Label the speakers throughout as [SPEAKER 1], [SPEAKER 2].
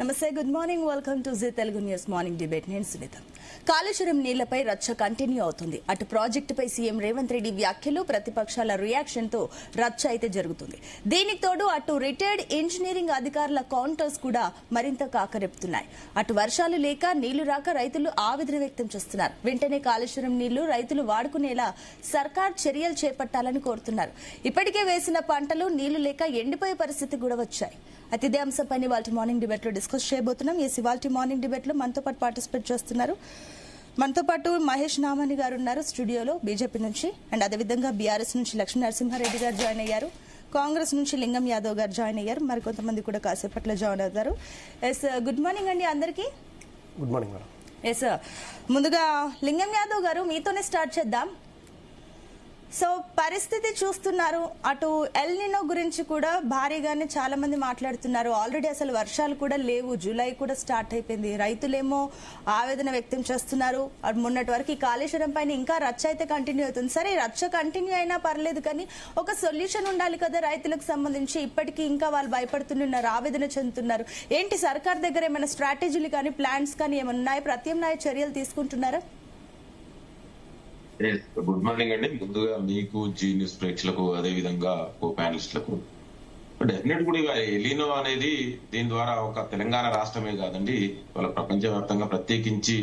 [SPEAKER 1] నమస్తే, good morning. Welcome to Zee Telugu news morning debate. నేను సునీత. కాళేశ్వరం నీళ్లపై రచ్చ కంటిన్యూ అవుతుంది. అటు ప్రాజెక్టుపై సీఎం రేవంత్ రెడ్డి వ్యాఖ్యలు, ప్రతిపక్షాల రియాక్షన్ తో రచ్చ అయితే జరుగుతుంది. దీనికి తోడు అటు రిటైర్డ్ ఇంజనీరింగ్ అధికారుల కౌంటర్స్ కూడా మరింత కాకరెపుతున్నాయి. అటు వర్షాలు లేక నీళ్లు రాక రైతులు ఆవేదన వ్యక్తం చేస్తున్నారు. వెంటనే కాళేశ్వరం నీళ్లు రైతులు వాడుకునేలా సర్కార్ చర్యలు చేపట్టాలని కోరుతున్నారు. ఇప్పటికే వేసిన పంటలు నీళ్లు లేక ఎండిపోయే పరిస్థితి కూడా వచ్చాయి. అయితే ఇదే అంశంపైన ఇవాళ మార్నింగ్ డిబేట్ లో డిస్కస్ చేయబోతున్నాం. ఇవాళ మార్నింగ్ డిబేట్ లో మనతో పాటు పార్టిసిపేట్ చేస్తున్నారు. మనతో పాటు మహేష్ నామాని గారు ఉన్నారు స్టూడియోలో బీజేపీ నుంచి, అండ్ అదేవిధంగా బీఆర్ఎస్ నుంచి లక్ష్మీ నరసింహారెడ్డి గారు జాయిన్ అయ్యారు. కాంగ్రెస్ నుంచి లింగం యాదవ్ గారు జాయిన్ అయ్యారు. మరికొంతమంది కూడా కాసేపట్లో జాయిన్ అవుతారు. ఎస్, గుడ్ మార్నింగ్ అండి అందరికీ.
[SPEAKER 2] Good morning madam.
[SPEAKER 1] ఎస్, ముందుగా లింగం యాదవ్ గారు మీతోనే స్టార్ట్ చేద్దాం. సో పరిస్థితి చూస్తున్నారు, అటు ఎల్ నినో గురించి కూడా భారీగానే చాలా మంది మాట్లాడుతున్నారు. ఆల్రెడీ అసలు వర్షాలు కూడా లేవు, జూలై కూడా స్టార్ట్ అయిపోయింది. రైతులేమో ఆవేదన వ్యక్తం చేస్తున్నారు. మొన్నటి వరకు ఈ కాళేశ్వరం పైన ఇంకా రచ్చ అయితే కంటిన్యూ అవుతుంది. సరే, రచ్చ కంటిన్యూ అయినా పర్లేదు, కానీ ఒక సొల్యూషన్ ఉండాలి కదా రైతులకు సంబంధించి. ఇప్పటికీ ఇంకా వాళ్ళు భయపడుతున్నారు, ఆవేదన చెందుతున్నారు. ఏంటి సర్కార్ దగ్గర ఏమైనా స్ట్రాటజీలు కానీ ప్లాన్స్ కానీ ఏమైనా ఉన్నాయి? ప్రత్యామ్నాయ చర్యలు తీసుకుంటున్నారా?
[SPEAKER 3] గుడ్ మార్నింగ్ అండి. ముందుగా మీకు, జీ న్యూస్ ప్రేక్షకులకు, అదే విధంగా కో ప్యానలిస్టులకు డెఫినెట్ కూడా ఇవాళ ఎలినో అనేది దీని ద్వారా ఒక తెలంగాణ రాష్ట్రమే కాదండి, ఇవాళ ప్రపంచవ్యాప్తంగా ప్రత్యేకించి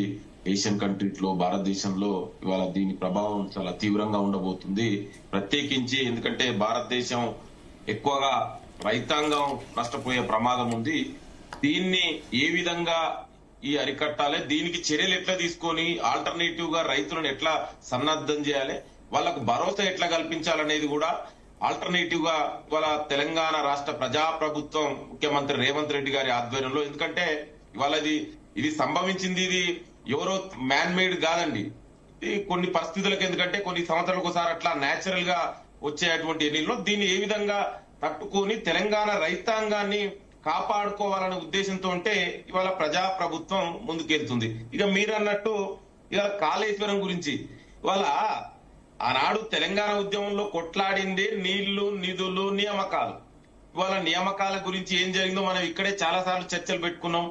[SPEAKER 3] ఏషియన్ కంట్రీస్ లో, భారతదేశంలో ఇవాళ దీని ప్రభావం చాలా తీవ్రంగా ఉండబోతుంది. ప్రత్యేకించి ఎందుకంటే భారతదేశం ఎక్కువగా రైతాంగం నష్టపోయే ప్రమాదం ఉంది. దీన్ని ఏ విధంగా ఈ అరికట్టాలి, దీనికి చర్యలు ఎట్లా తీసుకొని ఆల్టర్నేటివ్ గా రైతులను ఎట్లా సన్నద్ధం చేయాలి, వాళ్ళకు భరోసా ఎట్లా కల్పించాలనేది కూడా ఆల్టర్నేటివ్ గా ఇవాళ తెలంగాణ రాష్ట్ర ప్రజాప్రభుత్వం ముఖ్యమంత్రి రేవంత్ రెడ్డి గారి ఆధ్వర్యంలో, ఎందుకంటే ఇవాళ ఇది సంభవించింది, ఇది ఎవరో మ్యాన్ మేడ్ కాదండి. ఇది కొన్ని పరిస్థితులకు, ఎందుకంటే కొన్ని సంవత్సరాలకు ఒకసారి అట్లా నేచురల్ గా వచ్చేటువంటి ఎన్నిల్లో దీన్ని ఏ విధంగా తట్టుకొని తెలంగాణ రైతాంగాన్ని కాపాడుకోవాలనే ఉద్దేశంతో ఉంటే ఇవాళ ప్రజా ప్రభుత్వం ముందుకెళ్తుంది. ఇక మీరు అన్నట్టు ఇవాళ కాళేశ్వరం గురించి, ఇవాళ ఆనాడు తెలంగాణ ఉద్యమంలో కొట్లాడింది నీళ్లు, నిధులు, నియామకాలు. ఇవాళ నియామకాల గురించి ఏం జరిగిందో మనం ఇక్కడే చాలా సార్లు చర్చలు పెట్టుకున్నాం.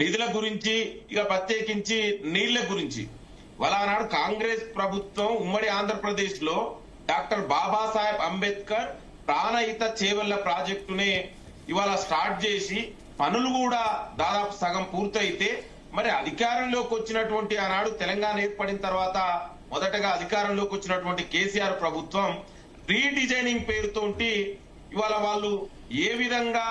[SPEAKER 3] నిధుల గురించి, ఇక ప్రత్యేకించి నీళ్ల గురించి ఇవాళ ఆనాడు కాంగ్రెస్ ప్రభుత్వం ఉమ్మడి ఆంధ్రప్రదేశ్ లో డాక్టర్ బాబాసాహెబ్ అంబేద్కర్ ప్రాణహిత చేవెళ్ల ప్రాజెక్టునే ఇవాళ స్టార్ట్ చేసి పనులు కూడా దాదాపు సగం పూర్తయితే, మరి అధికారంలోకి వచ్చినటువంటి ఆనాడు తెలంగాణ ఏర్పడిన తర్వాత మొదటగా అధికారంలోకి వచ్చినటువంటి కేసీఆర్ ప్రభుత్వం రీడిజైనింగ్ పేరుతోటి ఇవాళ వాళ్ళు ఏ విధంగా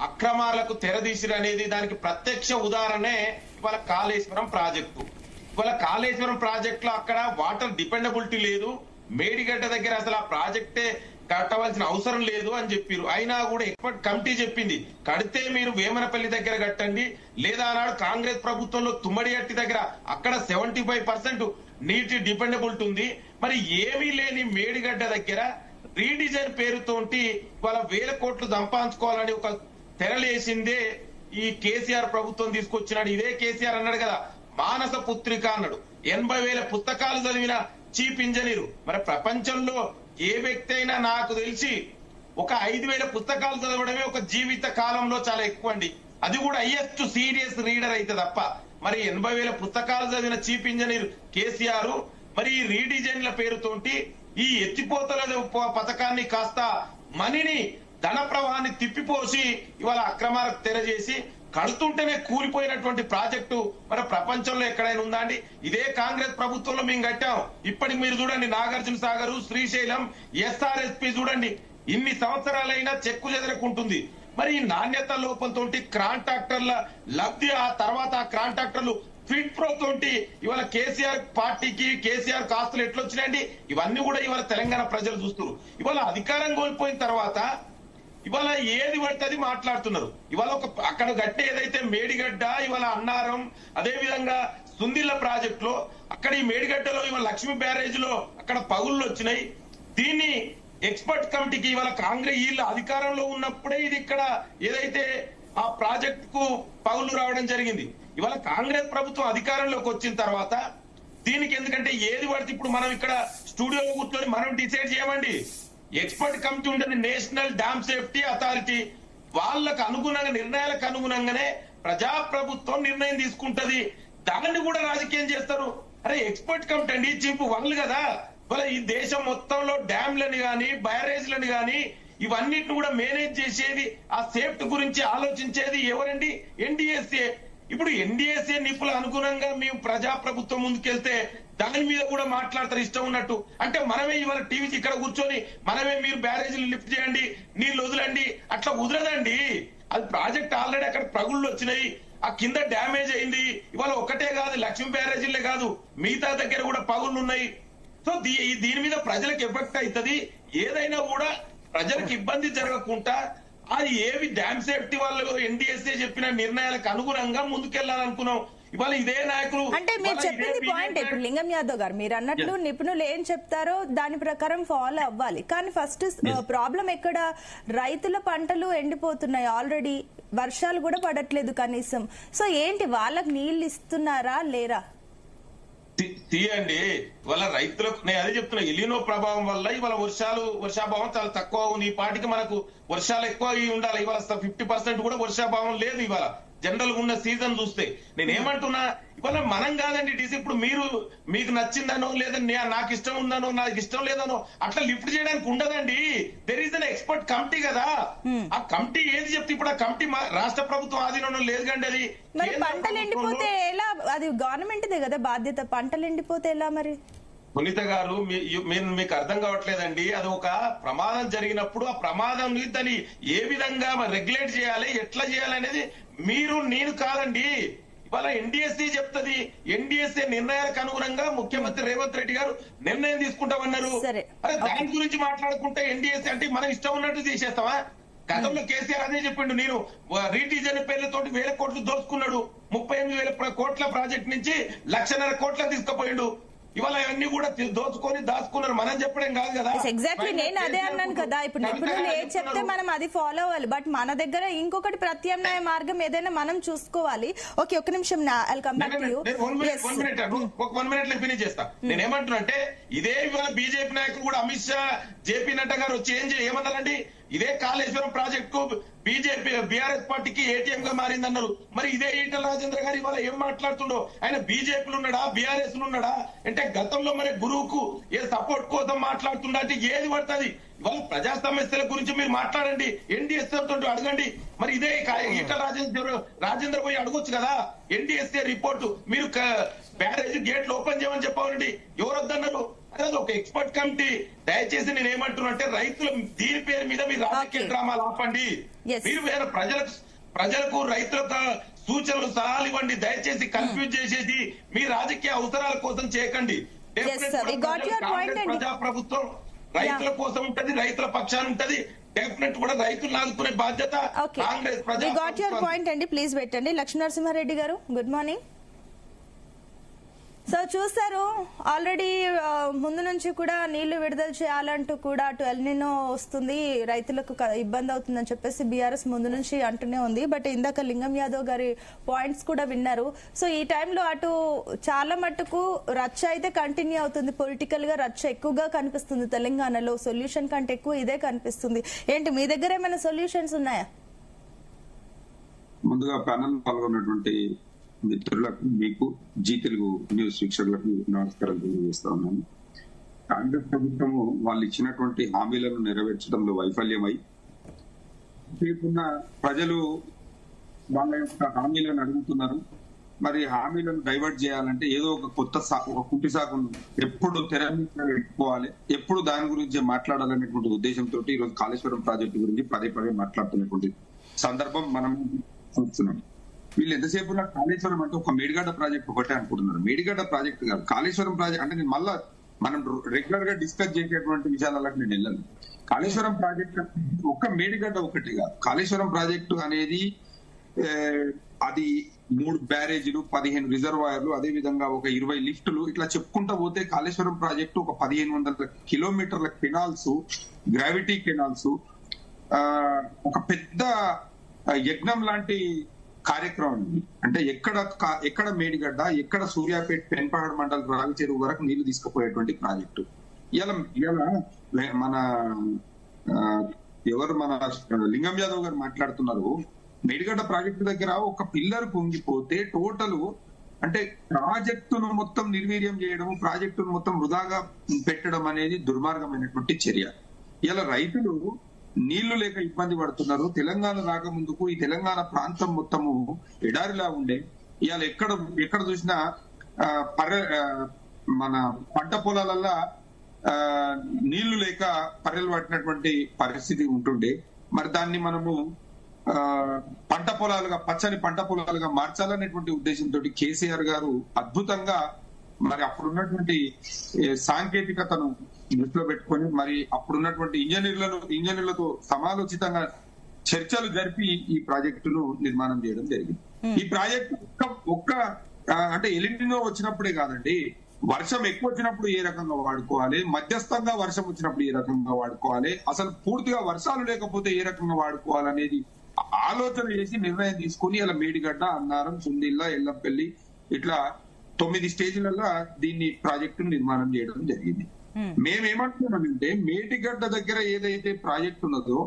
[SPEAKER 3] అక్రమాలకు తెరదీసిరు అనేది దానికి ప్రత్యక్ష ఉదాహరణే ఇవాళ కాళేశ్వరం ప్రాజెక్టు. ఇవాళ కాళేశ్వరం ప్రాజెక్ట్ లో అక్కడ వాటర్ డిపెండబిలిటీ లేదు, మేడిగడ్డ దగ్గర అసలు ఆ ప్రాజెక్టే కట్టవలసిన అవసరం లేదు అని చెప్పారు. అయినా కూడా ఎక్స్పర్ట్ కమిటీ చెప్పింది కడితే మీరు వేమనపల్లి దగ్గర కట్టండి, లేదా అన్నాడు కాంగ్రెస్ ప్రభుత్వంలో తుమ్మడిగట్టి దగ్గర అక్కడ 75% నీటి డిపెండబిలిటీ ఉంది. మరి ఏమీ లేని మేడిగడ్డ దగ్గర రీడిజైన్ పేరుతోటి వాళ్ళ వేల కోట్లు సంపాదించుకోవాలని ఒక తెరలేసిందే ఈ కేసీఆర్ ప్రభుత్వం తీసుకొచ్చినాడు. ఇదే కేసీఆర్ అన్నాడు కదా, మానస పుత్రిక అన్నాడు. 80,000 పుస్తకాలు చదివిన చీఫ్ ఇంజనీరు. మరి ప్రపంచంలో ఏ వ్యక్తి అయినా నాకు తెలిసి ఒక 5,000 పుస్తకాలు చదవడమే ఒక జీవిత కాలంలో చాలా ఎక్కువ అండి. అది కూడా హైయెస్ట్ సీరియస్ రీడర్ అయితే తప్ప. మరి 80,000 పుస్తకాలు చదివిన చీఫ్ ఇంజనీర్ కేసీఆర్ మరి ఈ రీడిజైన్ల పేరుతోటి ఈ ఎత్తిపోతల పథకాన్ని కాస్త మనీని, ధన ప్రవాహాన్ని తిప్పిపోసి ఇవాళ అక్రమాలకు తెరచేసి కడుతుంటేనే కూలిపోయినటువంటి ప్రాజెక్టు మన ప్రపంచంలో ఎక్కడైనా ఉందా అండి? ఇదే కాంగ్రెస్ ప్రభుత్వంలో మేము కట్టాం. ఇప్పటికి మీరు చూడండి, నాగార్జున సాగర్, శ్రీశైలం, ఎస్ఆర్ఎస్పి చూడండి, ఇన్ని సంవత్సరాలైనా చెక్కు చెదరకుంటుంది. మరి ఈ నాణ్యత లోపంతో కాంట్రాక్టర్ల లబ్ధి, ఆ తర్వాత ఆ కాంట్రాక్టర్లు ఫిట్ ప్రో తోటి ఇవాళ కేసీఆర్ పార్టీకి, కేసీఆర్ ఆస్తులు ఎట్లొచ్చినాయండి? ఇవన్నీ కూడా ఇవాళ తెలంగాణ ప్రజలు చూస్తున్నారు. ఇవాళ అధికారం కోల్పోయిన తర్వాత ఇవాళ ఏది పడితే అది మాట్లాడుతున్నారు. ఇవాళ అక్కడ గట్టే ఏదైతే మేడిగడ్డ, ఇవాళ అన్నారం, అదే విధంగా సుందిల్ల ప్రాజెక్ట్ లో అక్కడ ఈ మేడిగడ్డలో ఇవాళ లక్ష్మీ బ్యారేజ్ లో అక్కడ పగుళ్ళు వచ్చినాయి. దీన్ని ఎక్స్పర్ట్ కమిటీకి ఇవాళ కాంగ్రెస్ వీళ్ళ అధికారంలో ఉన్నప్పుడే ఇది ఇక్కడ ఏదైతే ఆ ప్రాజెక్ట్ కు పగుళ్ళు రావడం జరిగింది. ఇవాళ కాంగ్రెస్ ప్రభుత్వం అధికారంలోకి వచ్చిన తర్వాత దీనికి, ఎందుకంటే ఏది పడితే ఇప్పుడు మనం ఇక్కడ స్టూడియోలో కూర్చొని మనం డిసైడ్ చేయమండి. ఎక్స్పర్ట్ కమిటీ ఉంటుంది, నేషనల్ డ్యామ్ సేఫ్టీ అథారిటీ. వాళ్ళకు అనుగుణంగా నిర్ణయాలకు అనుగుణంగానే ప్రజాప్రభుత్వం నిర్ణయం తీసుకుంటది. దాన్ని కూడా రాజకీయం చేస్తారు. అరే ఎక్స్పర్ట్ కమిటీ అండి, చీపు వాళ్ళు కదా. వాళ్ళ ఈ దేశం మొత్తంలో డ్యామ్లని గాని బ్యారేజ్లని గాని ఇవన్నిటిని కూడా మేనేజ్ చేసేది, ఆ సేఫ్టీ గురించి ఆలోచించేది ఎవరండి? ఎన్డీఎస్ఏ. ఇప్పుడు ఎన్డీఎస్ఏ నిపుల అనుగుణంగా మేము ప్రజాప్రభుత్వం ముందుకెళ్తే దాని మీద కూడా మాట్లాడతారు ఇష్టం ఉన్నట్టు. అంటే మనమే ఇవాళ టీవీకి ఇక్కడ కూర్చొని మనమే మీరు బ్యారేజీలు లిఫ్ట్ చేయండి, నీళ్ళు వదలండి, అట్లా వదలదండి. అది ప్రాజెక్ట్ ఆల్రెడీ అక్కడ పగుళ్ళు వచ్చినాయి, ఆ కింద డ్యామేజ్ అయింది. ఇవాళ ఒకటే కాదు, లక్ష్మీ బ్యారేజీలే కాదు, మిగతా దగ్గర కూడా పగుళ్ళు ఉన్నాయి. సో దీని మీద ప్రజలకు ఎఫెక్ట్ అవుతుంది. ఏదైనా కూడా ప్రజలకు ఇబ్బంది జరగకుండా అది ఏవి డ్యామ్ సేఫ్టీ వాళ్ళు ఎన్డీఎస్ఏ చెప్పిన నిర్ణయాలకు అనుగుణంగా ముందుకెళ్లాలనుకున్నాం. ఇవాళ ఇదే నాయకులు
[SPEAKER 1] అంటే మీరు చెప్పింది పాయింట్. ఇప్పుడు లింగం యాదవ్ గారు మీరు అన్నట్లు నిపుణులు ఏం చెప్తారో దాని ప్రకారం ఫాలో అవ్వాలి. కానీ ఫస్ట్ ప్రాబ్లం ఎక్కడ? రైతుల పంటలు ఎండిపోతున్నాయి, ఆల్రెడీ వర్షాలు కూడా పడట్లేదు కనీసం. సో ఏంటి, వాళ్ళకి నీళ్లు ఇస్తున్నారా లేరా?
[SPEAKER 3] తీయండి. ఇవాళ రైతులకు నేను అదే చెప్తున్నా, ఎలినో ప్రభావం వల్ల ఇవాళ వర్షాభావం చాలా తక్కువ ఉంది. ఈ పాటికి మనకు వర్షాలు ఎక్కువ ఉండాలి. ఇవాళ 50% కూడా వర్షాభావం లేదు. ఇవాళ జనరల్ గా ఉన్న సీజన్ చూస్తే నేనేమంటున్నా, ఇవాళ మనం కాదండి డీసీ. ఇప్పుడు మీకు నచ్చిందనో లేదని నాకు ఇష్టం ఉందనో నాకు ఇష్టం లేదనో అట్లా లిఫ్ట్ చేయడానికి ఉండదండి. There is an expert committee కదా. ఆ కమిటీ ఏది చెప్తే ఇప్పుడు ఆ కమిటీ రాష్ట్ర ప్రభుత్వం ఆధీనంలో లేదు కండి. అది
[SPEAKER 1] మరి పంటలు ఎండిపోతే ఎలా? అది గవర్నమెంట్దే కదా బాధ్యత. పంటలు ఎండిపోతే ఎలా మరి?
[SPEAKER 3] పునీత గారు మీకు అర్థం కావట్లేదండి. అది ఒక ప్రమాదం జరిగినప్పుడు ఆ ప్రమాదం దాన్ని ఏ విధంగా రెగ్యులేట్ చేయాలి, ఎట్లా చేయాలి అనేది మీరు నేను కాదండి. ఇవాళ ఎన్డీఎస్ఏ చెప్తుంది. ఎన్డీఎస్ఏ నిర్ణయాలకు అనుగుణంగా ముఖ్యమంత్రి రేవంత్ రెడ్డి గారు నిర్ణయం తీసుకుంటామన్నారు. అరే దాని గురించి మాట్లాడుకుంటే ఎన్డీఎస్ఏ అంటే మనం ఇష్టం ఉన్నట్టు చేసేస్తావా? గతంలో కేసీఆర్ అదే చెప్పిండు, నేను రీటీజన్ పేర్లతోటి 1000 కోట్లు దోచుకున్నాడు. 38,000 కోట్ల ప్రాజెక్ట్ నుంచి 1,50,000 కోట్ల తీసుకుపోయిండు. ఇవాళ అవన్నీ కూడా దోచుకొని దాచుకున్నారు. మనం చెప్పడం కాదు కదా.
[SPEAKER 1] ఎగ్జాక్ట్లీ నేను అదే అన్నాను కదా. ఇప్పుడు నిపుణులు ఏది చెప్తే మనం అది ఫాలో అవ్వాలి. బట్ మన దగ్గర ఇంకొకటి ప్రత్యామ్నాయ మార్గం ఏదైనా మనం చూసుకోవాలి. ఓకే, ఒక్క నిమిషం,
[SPEAKER 3] వన్ మినిట్ లో ఫినిష్ చేస్తా. నేనేమంటున్నా అంటే ఇదే ఇవాళ బీజేపీ నాయకులు కూడా అమిత్ షా, జేపీ నడ్డా గారు వచ్చి ఏమన్నారండి, ఇదే కాళేశ్వరం ప్రాజెక్ట్ కు బీజేపీ బీఆర్ఎస్ పార్టీకి ఏటీఎం గా మారిందన్నారు. మరి ఇదే ఈటల రాజేంద్ర గారు ఇవాళ ఏం మాట్లాడుతుండో, ఆయన బీజేపీలో ఉన్నాడా బీఆర్ఎస్ లో ఉన్నాడా? అంటే గతంలో మరి గురువుకు ఏ సపోర్ట్ కోసం మాట్లాడుతుండ అంటే ఏది పడుతుంది? ఇవాళ ప్రజా సమస్యల గురించి మీరు మాట్లాడండి, ఎన్డీఎస్ఏ తోటి అడగండి. మరి ఇదే ఈటల రాజేంద్ర పోయి అడగొచ్చు కదా. ఎన్డీఎస్ఏ రిపోర్టు మీరు బ్యారేజ్ గేట్లు ఓపెన్ చేయమని చెప్పాలండి. ఎవరు వద్దన్నారు? అదే ఒక ఎక్స్పర్ట్ కమిటీ. దయచేసి నేను ఏమంటున్నా అంటే రైతుల దీని పేరు మీద మీరు రాజకీయ డ్రామాలు ఆపండి. మీరు వేరే ప్రజలకు రైతులకు సూచనలు సలహాలు ఇవ్వండి. దయచేసి కన్ఫ్యూజ్ చేసేసి మీ రాజకీయ అవసరాల కోసం చేయకండి. ప్రజాప్రభుత్వం రైతుల కోసం ఉంటది, రైతుల పక్షాన్ని ఉంటది. డెఫినెట్ కూడా రైతులు ఆదుకునే బాధ్యత కాంగ్రెస్.
[SPEAKER 1] పాయింట్ అండి, ప్లీజ్ పెట్టండి. లక్ష్మీనరసింహారెడ్డి గారు, గుడ్ మార్నింగ్. సో చూస్తారు, ఆల్రెడీ ముందు నుంచి కూడా నీళ్లు విడుదల చేయాలంటూ కూడా అటు ఎల్నినో వస్తుంది, రైతులకు ఇబ్బంది అవుతుందని చెప్పేసి బీఆర్ఎస్ ముందు నుంచి అంటూనే ఉంది. బట్ ఇందాక లింగం యాదవ్ గారి పాయింట్స్ కూడా విన్నారు. సో ఈ టైంలో అటు చాలా మట్టుకు రచ్చ అయితే కంటిన్యూ అవుతుంది. పొలిటికల్ గా రచ్చ ఎక్కువగా కనిపిస్తుంది తెలంగాణలో. సొల్యూషన్ కంటే ఎక్కువ ఇదే కనిపిస్తుంది. ఏంటి మీ దగ్గర ఏమైనా సొల్యూషన్స్ ఉన్నాయా?
[SPEAKER 2] ముందుగా ప్యానల్ పాల్గొన్నటువంటి మిత్రులకు, మీకు, జీ తెలుగు న్యూస్ వీక్షకులకు నమస్కారం తెలియజేస్తా ఉన్నాను. కాంగ్రెస్ ప్రభుత్వము వాళ్ళు ఇచ్చినటువంటి హామీలను నెరవేర్చడంలో వైఫల్యమై రేపున్న ప్రజలు వాళ్ళ యొక్క హామీలను అడుగుతున్నారు. మరి హామీలను డైవర్ట్ చేయాలంటే ఏదో ఒక ఒక కుంటి సాకును ఎప్పుడు తెర మీద పెట్టుకోవాలి, ఎప్పుడు దాని గురించి మాట్లాడాలనేటువంటి ఉద్దేశంతో ఈరోజు కాళేశ్వరం ప్రాజెక్టు గురించి పదే మాట్లాడుతున్నటువంటి సందర్భం మనం చూస్తున్నాం. వీళ్ళు ఎంతసేపు కాళేశ్వరం అంటే ఒక మేడిగడ్డ ప్రాజెక్ట్ ఒకటే అనుకుంటున్నారు. మేడిగడ్డ ప్రాజెక్ట్ కాదు, కాళేశ్వరం ప్రాజెక్ట్ అంటే నేను మళ్ళా మనం రెగ్యులర్ గా డిస్కస్ చేసేటువంటి విషయాలకు నేను వెళ్ళాను. కాళేశ్వరం ప్రాజెక్ట్ ఒక్క మేడిగడ్డ ఒకటి కాదు. కాళేశ్వరం ప్రాజెక్టు అనేది అది 3 బ్యారేజీలు, 15 రిజర్వాయర్లు, అదే విధంగా ఒక 20 లిఫ్టులు, ఇట్లా చెప్పుకుంటా పోతే కాళేశ్వరం ప్రాజెక్టు ఒక 1500 కిలోమీటర్ల కెనాల్స్, గ్రావిటీ కెనాల్స్, ఒక పెద్ద యజ్ఞం లాంటి కార్యక్రమం. అంటే ఎక్కడ మేడిగడ్డ, ఎక్కడ సూర్యాపేట, పెన్పహాడ్ మండల్, రావి చెరువు వరకు నీళ్లు తీసుకుపోయేటువంటి ప్రాజెక్టు. ఇలా మన ఎవరు మన లింగం యాదవ్ గారు మాట్లాడుతున్నారు, మేడిగడ్డ ప్రాజెక్టు దగ్గర ఒక పిల్లర్ కుంగిపోతే టోటల్ అంటే ప్రాజెక్టును మొత్తం నిర్వీర్యం చేయడం, ప్రాజెక్టును మొత్తం వృధాగా పెట్టడం అనేది దుర్మార్గమైనటువంటి చర్య. ఇలా రైతులు నీళ్లు లేక ఇబ్బంది పడుతున్నారు. తెలంగాణ రాకముందుకు ఈ తెలంగాణ ప్రాంతం మొత్తము ఎడారిలా ఉండే, ఇవాళ ఎక్కడ చూసినా మన పంట పొలాలల్లా నీళ్లు లేక పర్రెలు పట్టినటువంటి పరిస్థితి ఉంటుండే. మరి దాన్ని మనము పంట పొలాలుగా, పచ్చని పంట పొలాలుగా మార్చాలనేటువంటి ఉద్దేశంతో కేసీఆర్ గారు అద్భుతంగా మరి అప్పుడున్నటువంటి సాంకేతికతను దృష్టిలో పెట్టుకొని మరి అప్పుడున్నటువంటి ఇంజనీర్లతో సమాలోచితంగా చర్చలు జరిపి ఈ ప్రాజెక్టును నిర్మాణం చేయడం జరిగింది. ఈ ప్రాజెక్టు అంటే ఎలినినో వచ్చినప్పుడే కాదండి, వర్షం ఎక్కువ వచ్చినప్పుడు ఏ రకంగా వాడుకోవాలి, మధ్యస్థంగా వర్షం వచ్చినప్పుడు ఏ రకంగా వాడుకోవాలి, అసలు పూర్తిగా వర్షాలు లేకపోతే ఏ రకంగా వాడుకోవాలనేది ఆలోచన చేసి నిర్ణయం తీసుకుని ఇలా మేడిగడ్డ, అన్నారం, సుందిల్ల, ఎల్లంపల్లి ఇట్లా 9 స్టేజ్లలో దీన్ని ప్రాజెక్టును నిర్మాణం చేయడం జరిగింది. మేమేమంటున్నామంటే మేడిగడ్డ దగ్గర ఏదైతే ప్రాజెక్ట్ ఉన్నదో,